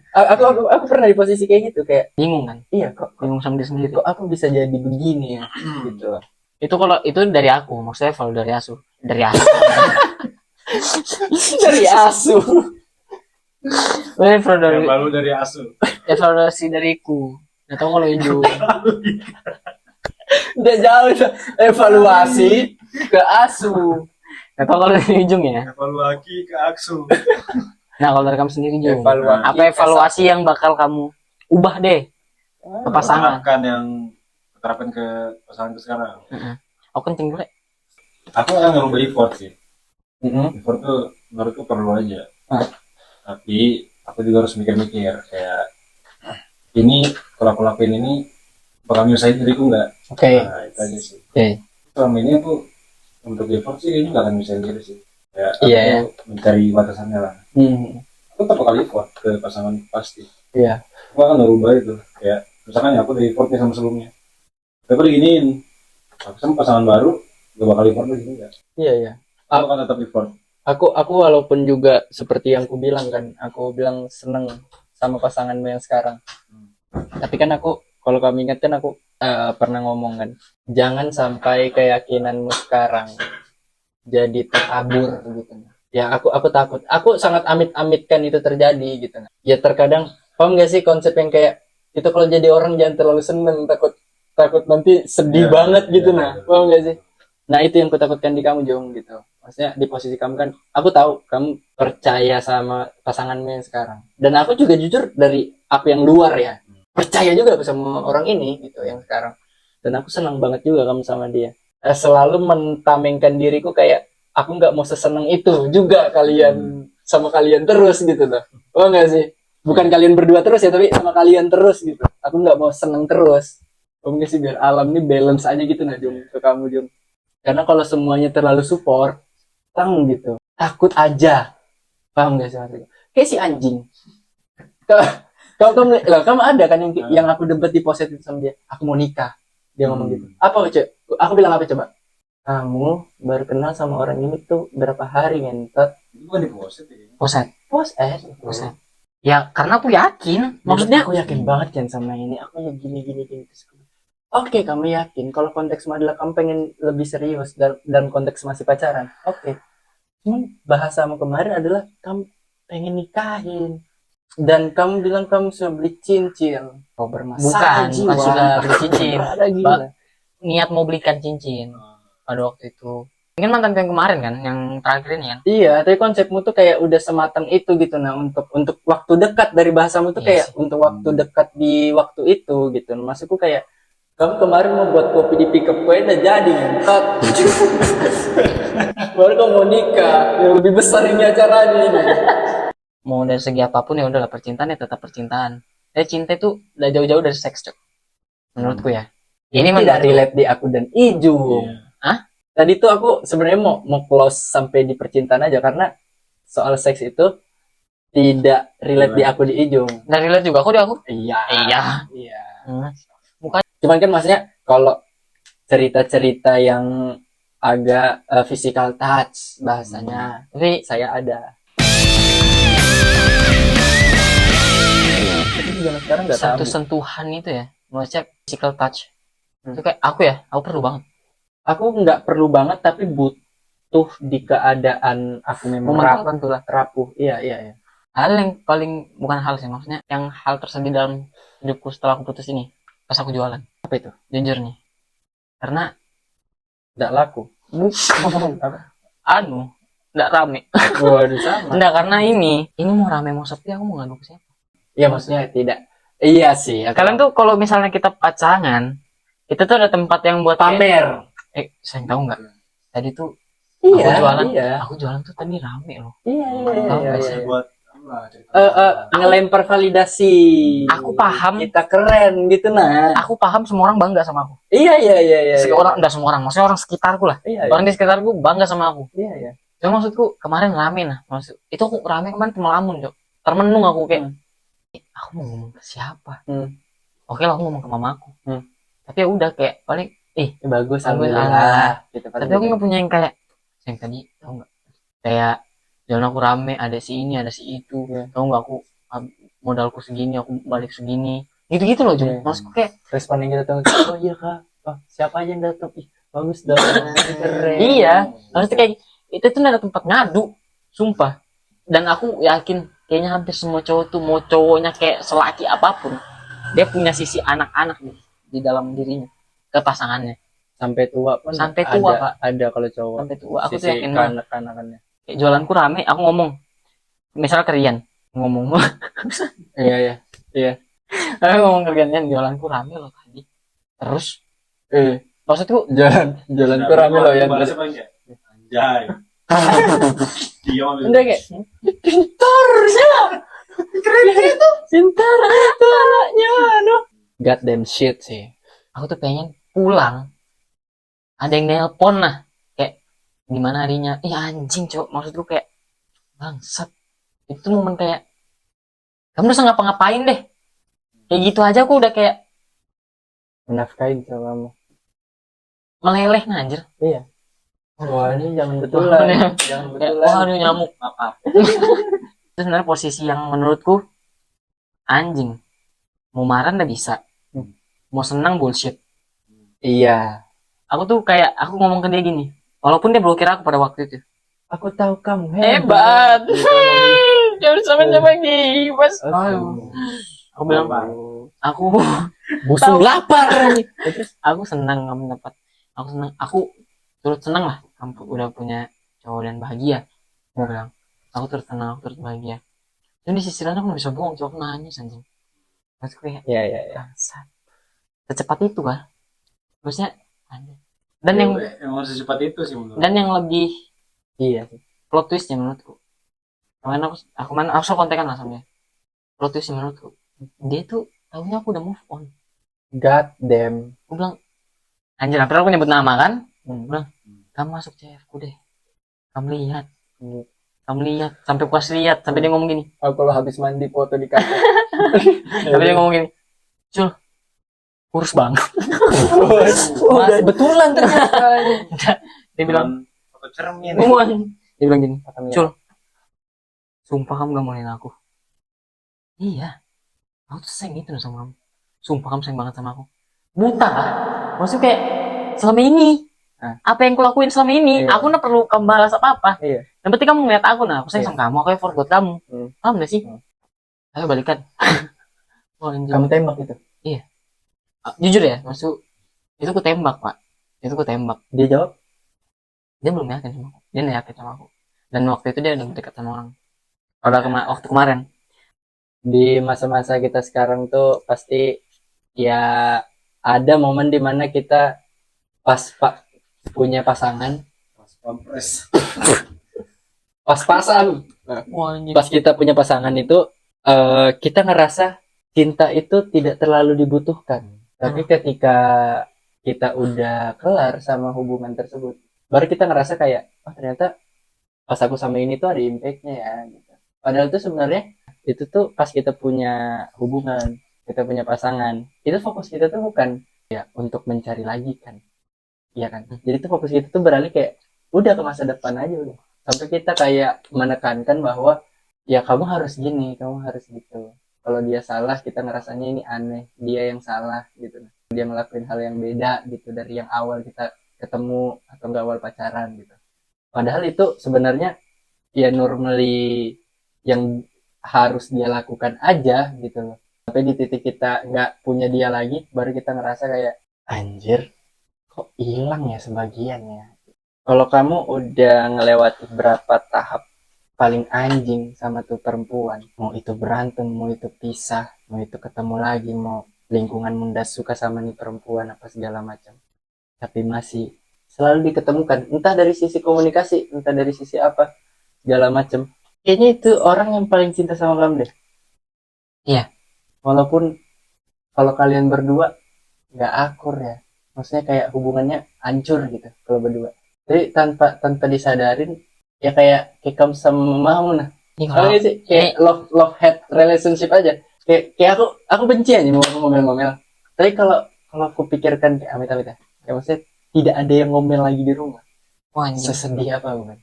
aku pernah di posisi kayak gitu kayak, Bingung kan? iya kok Bingung sama diri sendiri. aku bisa jadi begini ya, gitu. Itu kalau itu dari aku, maksudnya kalau dari asu. Dari asu. Yang lalu dari asu. Evaluasi dariku. Gak tau kalau Ijo. Udah jauh udah. Evaluasi ke asu. Gak tau kalau dari Ujung ya. Evaluasi ke aksu. Nah kalau dari kamu sendiri Jung, Evaluasi. apa evaluasi yang bakal kamu ubah deh ke pasangan? Terapkan yang terapkan ke pasanganku sekarang. Aku kencing dulu. Aku akan ngerubah effort sih. Effort tuh menurutku perlu aja. Tapi aku juga harus mikir-mikir kayak ini kalau aku lakuin ini bakal nyusahin diriku nggak? Oke. Nah, itu aja sih. Oke. Selama ini aku untuk effort sih ini nggak akan nyusahin diri sih. Ya, aku Iya, ya. mencari batasannya lah. Aku tetap bakal effort ke pasangan pasti. Iya. Aku akan ngerubah itu. Kayak misalkan ya aku dari effortnya sama sebelumnya. Tapi aku diginiin. Aku sama pasangan baru gak bakal effort lagi enggak. Iya. Aku akan tetap effort. Aku walaupun juga seperti yang aku bilang kan, aku bilang seneng sama pasanganmu yang sekarang. Tapi kan aku, kalau kamu ingat kan aku pernah ngomong kan, jangan sampai keyakinanmu sekarang jadi terabur gitu. Ya aku takut. Aku sangat amit-amitkan itu terjadi gitu. Ya terkadang, paham gak sih konsep yang kayak itu kalau jadi orang jangan terlalu seneng, takut nanti sedih banget gitu nah. Paham gak sih? Nah itu yang kutakutkan di kamu Jong gitu. Maksudnya di posisi kamu kan, aku tahu kamu percaya sama pasanganmu yang sekarang. Dan aku juga jujur dari aku yang luar ya, percaya juga aku sama orang ini gitu yang sekarang. Dan aku senang banget juga kamu sama dia. Selalu mentamengkan diriku kayak aku nggak mau seseneng itu juga kalian sama kalian terus gitu loh. Oh nggak sih? Bukan kalian berdua terus ya, tapi sama kalian terus gitu. Aku nggak mau seneng terus. Oh nggak sih, biar alam ini balance aja gitu nah Jong ke kamu Jong. Karena kalau semuanya terlalu support, gitu, takut aja. Paham gak sih maksudnya? Kayak si anjing. Kamu ada kan yang aku debat di positif sama dia. Aku mau nikah. Dia ngomong gitu. Apa cek? Aku bilang apa coba? Kamu baru kenal sama orang ini tuh berapa hari ngentot? Itu bukan di poset ya? Poset. Ya karena aku yakin. Maksudnya aku yakin banget kan sama ini. Aku ya gini. Terus Oke, kamu yakin kalau konteksmu adalah kamu pengen lebih serius dan konteks masih pacaran? Oke. Cuman bahasamu kemarin adalah kamu pengen nikahin dan kamu bilang kamu sudah beli cincin. Kau bermasalah Bukan sudah beli cincin. Ada gila. Niat mau belikan cincin pada waktu itu. Ini kan mantan yang kemarin kan, yang terakhir ini kan. Iya, tapi konsepmu tuh kayak udah sematang itu gitu. Nah, untuk waktu dekat dari bahasamu tuh Iya kayak sih. untuk waktu dekat di waktu itu gitu. Maksudku kayak kamu kemarin mau buat kopi di pickup gue udah jadi ngentot. Baru kamu mau nikah, yang lebih besar ini acaranya ini. Mau dari segi apapun ya udahlah, percintaan ya tetap percintaan. Cinta itu udah jauh-jauh dari seks, Cok. Menurutku ya. Ini tidak relate di aku dan Ijung. Hah? Tadi tuh aku sebenarnya mau close sampai di percintaan aja karena soal seks itu tidak relate di aku di Ijung. Dari relate juga aku di aku. Iya. Iya. Cuman kan maksudnya kalau cerita-cerita yang agak physical touch bahasanya, Tapi saya ada. Tapi zaman sekarang nggak satu tahu. sentuhan itu ya, maksudnya physical touch. Itu kayak aku perlu banget. Aku nggak perlu banget tapi butuh di keadaan aku memang Momen tertentu lah. rapuh. Iya. Hal yang paling, bukan hal sih, maksudnya yang hal tersedih dalam hidupku setelah aku putus ini, pas aku jualan. Apa itu? Jujur nih. Karena Nggak laku. anu, nggak rame. Waduh sama. Enggak, karena ini mau rame mau sepi, aku mau ngadu ke siapa? Iya maksudnya tidak. Iya sih. Kalian tuh kalau misalnya kita pacangan, itu tuh ada tempat yang buat kayak, pamer. saya tahu nggak? Tadi tuh Iya. aku jualan, Iya. aku jualan tuh tadi rame loh. Iya. Tahu Iya. nggak sih? buat apa, Ngelempar validasi. Aku paham. Kita keren gitu nah. Aku paham semua orang bangga sama aku. Iya. Orang, enggak semua orang, maksudnya orang sekitarku lah. Iya. Orang di sekitarku bangga sama aku. Iya. Cuma maksudku kemarin rame nah, itu aku rame kemarin melamun, Cok. Termenung aku kayak, aku mau ngomong ke siapa? Oke lah, aku ngomong ke mamaku. Tapi ya udah kayak paling, Bagus, Bagus, alhamdulillah. Gitu, tapi aku nggak punya yang kayak yang tadi, tau nggak? Kayak jalan aku rame, ada si ini, ada si itu. Tau nggak, aku modalku segini, aku balik segini. Gitu-gitu loh, Jum. Maksudku kayak respon yang kita tahu. Oh iya kak. Oh, siapa aja yang datang? Ih, bagus dong. Keren. iya, maksudnya kayak itu tuh ada tempat ngadu, sumpah. Dan aku yakin kayaknya hampir semua cowok tuh, mau cowoknya kayak selaki apapun, dia punya sisi anak-anak di dalam dirinya ke pasangannya. Sampai tua pun. Sampai tua, ada, Pak. Ada kalau cowok. Sampai tua, aku tuh Sisi yakin banget. kanak-kanakannya. Kayak jualanku rame, aku ngomong, misalnya kerian ngomong, Iya. aku ngomong kerian, jualanku rame loh tadi. Terus, maksudku Jalanku rame loh ya. bahasa apa enggak anjay dia mau udah kayak Pintar itu anaknya. God damn shit sih. aku tuh pengen pulang, ada yang nelpon lah, kayak gimana harinya, anjing cok, maksudku kayak bangsat. Itu momen kayak kamu udah ngapa-ngapain deh, kayak gitu aja aku udah kayak Menafkain sama kamu. meleleh anjir. Iya. Wah ini jangan betulan. Jangan betulan. Wah aduh nyamuk. Itu sebenarnya posisi yang menurutku anjing. Mau marah nggak bisa, mau senang bullshit. Iya. Aku tuh kayak aku ngomong ke dia gini, walaupun dia blokir aku pada waktu itu. Aku tahu kamu Hebat. Jangan sampai gibas. Aku bilang, aku busung lapar nih. aku senang kamu dapat, aku senang, aku turut senang lah kamu udah punya cowok dan bahagia. Aku bilang, aku turut senang, aku turut bahagia. Dan di sisi lain aku nggak bisa bohong, cowok nangis anjing. Maksudku kayak, Iya. bangsat. Secepat itu kan, maksudnya. Dan yang harus secepat itu sih menurut dan yang lebih Iya. plot twistnya menurutku, kemarin aku kontekan lah sama dia. Plot twistnya menurutku, dia tuh tahunya aku udah move on. God damn. Aku bilang, anjir, hampir aku nyebut nama kan. Bilang, kamu masuk CF ku deh, kamu lihat, sampai puas lihat, sampai dia ngomong gini. Aku kalau habis mandi foto di kafe. Sampai dia ngomong gini, Cul, kurus banget. Betulan ternyata. Dia bilang, foto cermin dia bilang gini, Cul, sumpah kamu gak mau nilai aku. Iya, aku tuh sayang gitu sama kamu. Sumpah kamu sayang banget sama aku. buta. Maksudnya kayak selama ini apa yang kulakuin selama ini, Iya. aku nggak perlu kamu balas apa-apa. Iya. Yang penting kamu ngeliat aku, nah aku sayang Iya. sama kamu, aku effort buat kamu. Paham gak sih? Ayo balikan. Oh, anjir. Kamu tembak itu. Jujur ya, maksud itu ku tembak, Pak. Itu ku tembak. Dia jawab, Dia belum yakin sama aku. Dia nggak yakin sama aku. Dan waktu itu dia udah dekat sama orang. Waktu kemarin. di masa-masa kita sekarang tuh pasti ya ada momen dimana kita punya pasangan, Pas pampres. pas-pasan. Wah, anjir. Pas kita punya pasangan itu kita ngerasa cinta itu tidak terlalu dibutuhkan. Tapi ketika kita udah kelar sama hubungan tersebut, baru kita ngerasa kayak, oh ternyata pas aku sama ini tuh ada impact-nya ya. Gitu. Padahal tuh sebenarnya itu tuh pas kita punya hubungan, kita punya pasangan, itu fokus kita tuh bukan ya untuk mencari lagi kan. Iya kan? Jadi tuh fokus kita tuh beralih kayak udah ke masa depan aja udah. Sampai kita kayak menekankan bahwa ya kamu harus gini, kamu harus gitu. Kalau dia salah, kita ngerasanya ini aneh, dia yang salah gitu. Dia ngelakuin hal yang beda gitu dari yang awal kita ketemu atau enggak awal pacaran gitu. Padahal itu sebenarnya ya normally yang harus dia lakukan aja gitu loh. Sampai di titik kita nggak punya dia lagi, baru kita ngerasa kayak anjir, kok hilang ya sebagiannya. Kalau kamu udah ngelewati berapa tahap paling anjing sama tuh perempuan, mau itu berantem, mau itu pisah, mau itu ketemu lagi, mau lingkungan muda suka sama nih perempuan apa segala macam, tapi masih selalu diketemukan, entah dari sisi komunikasi, entah dari sisi apa segala macam. Kayaknya itu orang yang paling cinta sama kamu deh. Iya. Walaupun kalau kalian berdua nggak akur ya, maksudnya kayak hubungannya hancur gitu kalau berdua. Jadi tanpa disadarin ya kayak kamu sama mamamu nah. Ini Kalau kalau sih kayak love hate relationship aja. Kayak aku benci aja mau ngomel-ngomel. Tapi kalau aku pikirkan kayak amit-amit ya, kayak maksudnya tidak ada yang ngomel lagi di rumah. wah, anjir. Sesedih apa bukan?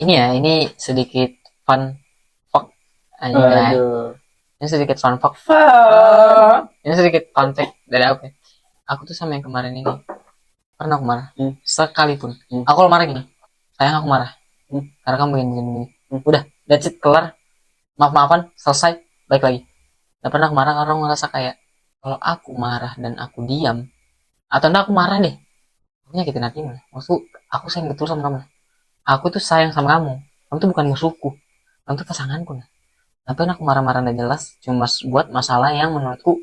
Ini sedikit fun fact. Anjay. Aduh. Ini sedikit fun fact. Ini sedikit fun fact dari aku. Ya. Aku tuh sama yang kemarin ini pernah aku marah. Sekalipun. Aku kalau marah gini. Sayang aku marah. Karena kamu begini. Udah, that's it, kelar. Maaf-maafan, selesai, baik lagi. Gak pernah aku marah karena aku ngerasa kayak kalau aku marah dan aku diam, atau enggak aku marah deh, aku nyakitin hatimu. Maksud aku sayang betul sama kamu. Aku tuh sayang sama kamu. Kamu tuh bukan musuhku. Kamu tuh pasanganku. Tapi aku marah-marah gak jelas cuma buat masalah yang menurutku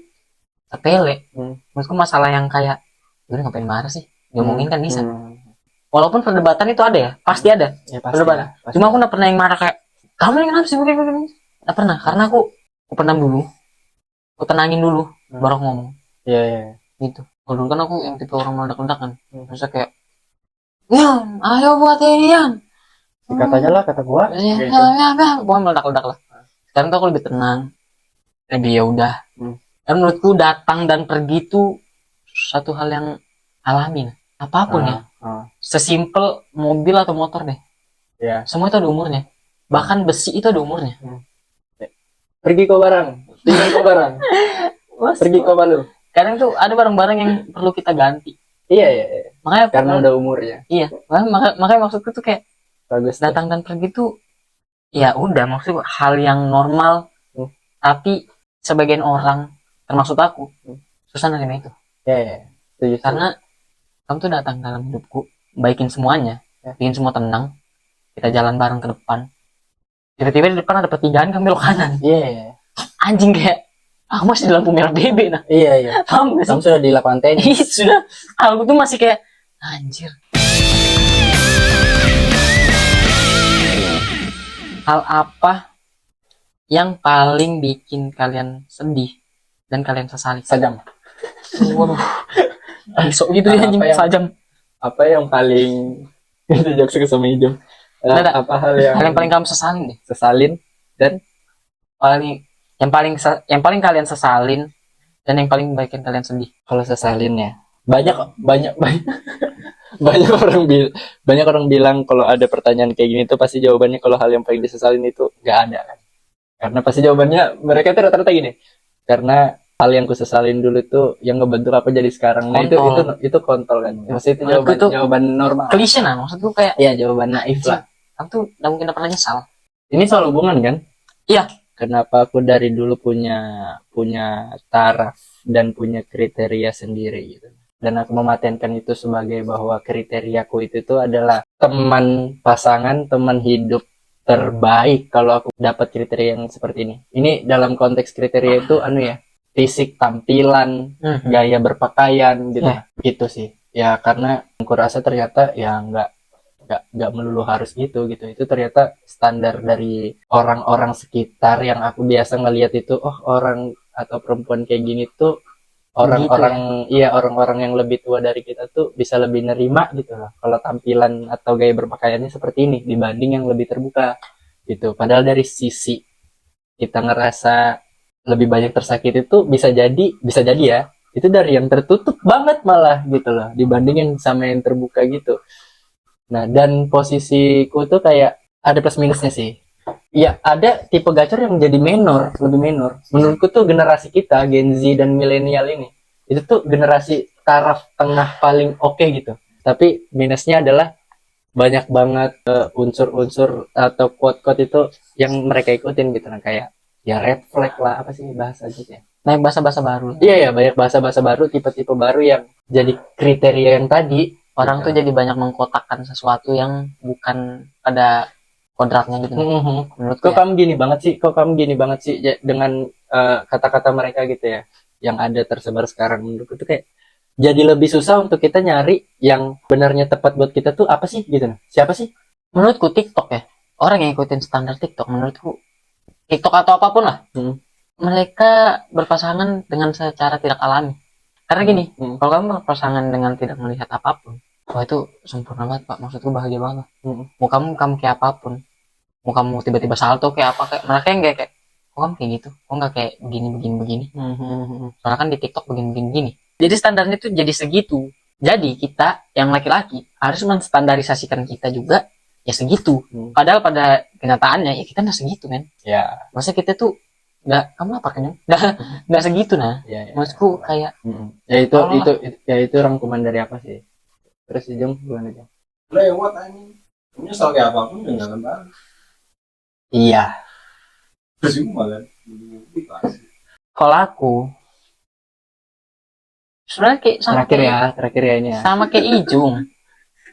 sepele. Menurutku masalah yang kayak udah ngapain marah sih, diomongin kan bisa. Walaupun perdebatan itu ada ya, pasti ada Ya, pasti perdebatan. lah, pasti. Cuma aku gak pernah yang marah kayak kamu yang kenapa sih begini. Gak pernah, karena aku pendam dulu, aku tenangin dulu, baru aku ngomong. Iya. Gitu. Kalau dulu kan aku yang tipe orang meledak-ledak kan, misalnya kayak Yan, ayo buat ini Yan. Katanya lah kata gua. Pokoknya meledak-ledak lah. Sekarang tuh aku lebih tenang, lebih ya udah. Dan menurutku datang dan pergi itu satu hal yang alami. Apapun ya, sesimpel mobil atau motor deh. Ya. Semua itu ada umurnya. Bahkan besi itu ada umurnya. Pergi kau barang, tinggal kau barang. Pergi kau balu. Kadang tuh ada barang-barang yang perlu kita ganti. Iya. Makanya Karena udah umurnya. Iya, makanya maksudku tuh kayak Bagus. datang dan pergi tuh ya udah, maksudku hal yang normal. Tapi sebagian orang termasuk aku susah nerima itu. Ya. Setuju. Karena kamu tuh datang dalam hidupku, baikin semuanya, bikin semua tenang. Kita jalan bareng ke depan. Tiba-tiba di depan ada pertigaan, kamu belok kanan. Iya. Anjing kayak aku masih di lampu merah BB nah. Iya. Paham gak sih? Kamu sudah di lapangan tenis. Sudah. Aku tuh masih kayak anjir. Hal apa yang paling bikin kalian sedih dan kalian sesali? Sajam. Waduh. Sok gitu ya anjing, sajam. Apa yang paling itu jokes sama hidup? Apa hal yang paling kamu sesalin deh? sesalin dan yang paling kalian sesalin dan yang paling bikin kalian sedih. kalau sesalin ya banyak banyak orang bilang kalau ada pertanyaan kayak gini tuh pasti jawabannya kalau hal yang paling disesalin itu nggak ada kan, karena pasti jawabannya mereka tuh rata-rata gini, karena hal yang kusesalin dulu tuh yang ngebentuk aku jadi sekarang. Nah itu kontol kan. Maksudnya itu Menurutku tuh jawaban normal. klise nah, maksudku kayak Iya, jawaban naif lah. aku tuh gak mungkin pernah nyesal. Ini soal hubungan kan? Iya. Kenapa aku dari dulu punya taraf dan punya kriteria sendiri gitu. Dan aku mematenkan itu sebagai bahwa kriteriaku itu tuh adalah teman pasangan, teman hidup terbaik kalau aku dapat kriteria yang seperti ini. Ini dalam konteks kriteria itu fisik, tampilan, gaya berpakaian gitu. Gitu sih. Ya karena aku rasa ternyata ya nggak melulu harus gitu. Itu ternyata standar dari orang-orang sekitar yang aku biasa ngelihat itu, oh orang atau perempuan kayak gini tuh orang-orang orang-orang yang lebih tua dari kita tuh bisa lebih nerima gitu loh kalau tampilan atau gaya berpakaiannya seperti ini dibanding yang lebih terbuka gitu. Padahal dari sisi kita ngerasa lebih banyak tersakiti itu bisa jadi ya itu dari yang tertutup banget malah gitu loh dibanding yang sama yang terbuka gitu. Nah, dan posisiku tuh kayak ada plus minusnya sih. Ya, ada tipe gacor yang jadi lebih minor. Menurutku tuh generasi kita, Gen Z dan milenial ini, itu tuh generasi taraf tengah paling oke gitu. Tapi minusnya adalah banyak banget unsur-unsur atau quote-quote itu yang mereka ikutin gitu. Nah, kayak ya red flag lah, apa sih bahasa gitu ya. Banyak bahasa-bahasa baru. Iya, banyak bahasa-bahasa baru, tipe-tipe baru yang jadi kriteria yang tadi. Orang tuh jadi banyak mengkotakkan sesuatu yang bukan pada kodratnya gitu. Menurut Kok kamu gini banget sih dengan kata-kata mereka gitu ya yang ada tersebar sekarang. Menurutku tuh kayak jadi lebih susah untuk kita nyari yang benarnya tepat buat kita tuh apa sih gitu. Siapa sih? Menurutku TikTok ya. Orang yang ikutin standar TikTok, menurutku TikTok atau apapun lah. Mereka berpasangan dengan secara tidak alami. Karena gini, kalau kamu berpasangan dengan tidak melihat apapun, wah itu sempurna banget pak, maksudku bahagia banget. Mau kamu kayak apapun, mau kamu tiba-tiba salto kayak apa, kayak mereka yang kayak kok kamu kayak gitu, kok nggak kayak begini. Soalnya kan di TikTok begini. Jadi standarnya tuh jadi segitu. Jadi kita yang laki-laki harus menstandarisasikan kita juga ya segitu. Padahal pada kenyataannya ya kita nggak segitu kan. Ya. Maksudnya kita tuh kamu apa kan? Nggak segitu nah. Ya. Maksudku kayak ya itu rangkuman dari apa sih? Terus Jung gimana Jung? Lewat anjing. Menyesal kayak apapun jangan balik. Iya. Percuma kan. Kalau aku sebenarnya kayak terakhir ya ini ya. Sama kayak Ijung.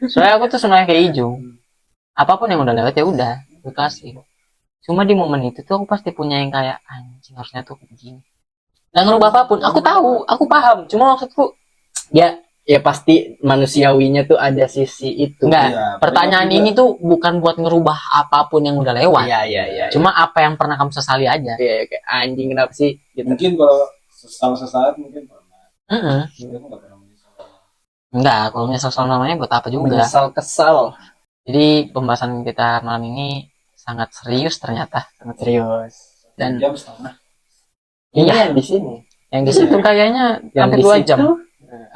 Soalnya aku tuh sebenarnya kayak Ijung. Apapun yang udah lewat ya udah, gue kasih. Cuma di momen itu tuh aku pasti punya yang kayak anjing harusnya tuh begini. Dan ngerubah apapun, aku tahu, aku paham. Cuma maksudku ya pasti manusiawinya tuh ada sisi itu. Enggak, ya, pertanyaan ini tuh bukan buat ngerubah apapun yang udah lewat. Iya. Cuma apa yang pernah kamu sesali aja. Iya, kayak anjing kenapa sih? Gitu. Mungkin kalau sesaat mungkin pernah. Heeh. Aku nggak pernah menyesal. Enggak, kalau menyesal namanya buat apa juga. Menyesal kesal. Jadi pembahasan kita malam ini sangat serius ternyata. Sangat serius. Dan jam setengah. iya, yang di sini. yang di situ kayaknya sampai 2 jam.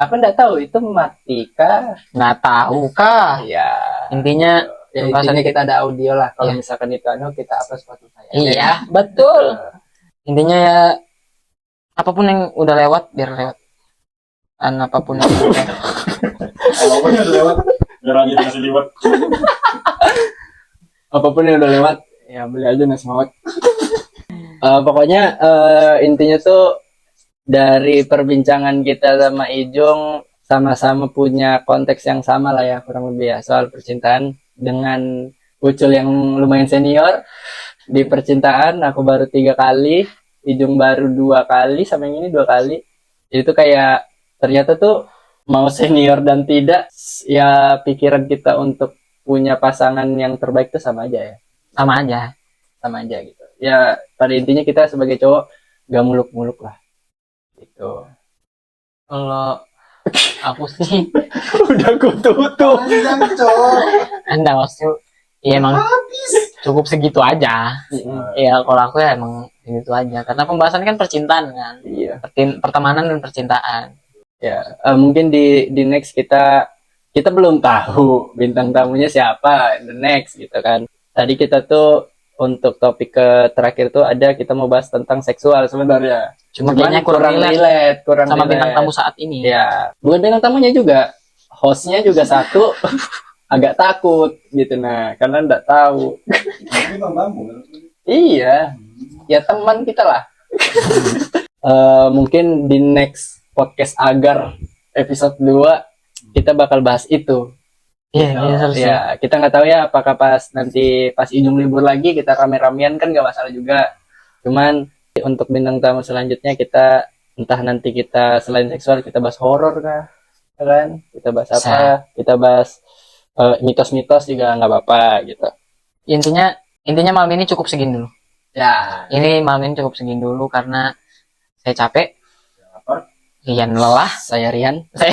Aku nggak tahu itu mati kah? Nggak tahu kah? Ya. Intinya Intinya kita ada audio lah. Kalau Iya. misalkan itu kita upload Spotify. iya, betul. Intinya ya apapun yang udah lewat biar lewat. Dan apapun yang Apapun yang udah lewat. Biar aja nasi liwet. Apapun yang udah lewat, ya beli aja nasi mawar. Pokoknya intinya tuh dari perbincangan kita sama Ijung sama-sama punya konteks yang sama lah ya kurang lebih ya soal percintaan dengan Ucul yang lumayan senior di percintaan. Aku baru 3 kali, Ijung baru 2 kali, sama yang ini 2 kali. Itu kayak ternyata tuh mau senior dan tidak ya pikiran kita untuk punya pasangan yang terbaik tuh sama aja ya. sama aja Gitu ya. Pada intinya kita sebagai cowok gak muluk-muluk lah gitu. Kalau aku sih Udah aku tutup. enggak maksudnya ya emang cukup segitu aja. Ya kalau aku ya emang segitu aja karena pembahasan kan percintaan kan. Iya. Pertemanan dan percintaan. Ya mungkin di next kita belum tahu bintang tamunya siapa the next gitu kan. Tadi kita tuh untuk topik terakhir tuh ada kita mau bahas tentang seksual sebenarnya. Cuma kayaknya kurang relate kurang sama bintang relate. tamu saat ini. Ya, bukan bintang tamunya juga, hostnya juga satu agak takut gitu nah, karena nggak tahu. Tapi bang bambu. Iya, ya teman kita lah. Mungkin di next podcast agar episode 2 kita bakal bahas itu. Iya, iya, harusnya. Ya, kita nggak tahu ya apakah nanti pas Ijung libur lagi kita rame-ramean kan nggak masalah juga. Cuman untuk bintang tamu selanjutnya kita entah nanti kita selain seksual kita bahas horor kah, ya kan? Kita bahas apa? Kita bahas mitos-mitos juga nggak apa-apa gitu. Intinya malam ini cukup segini dulu. Ya, Ini malam ini cukup segini dulu karena saya capek. Apa? Rian lelah. saya Rian. Saya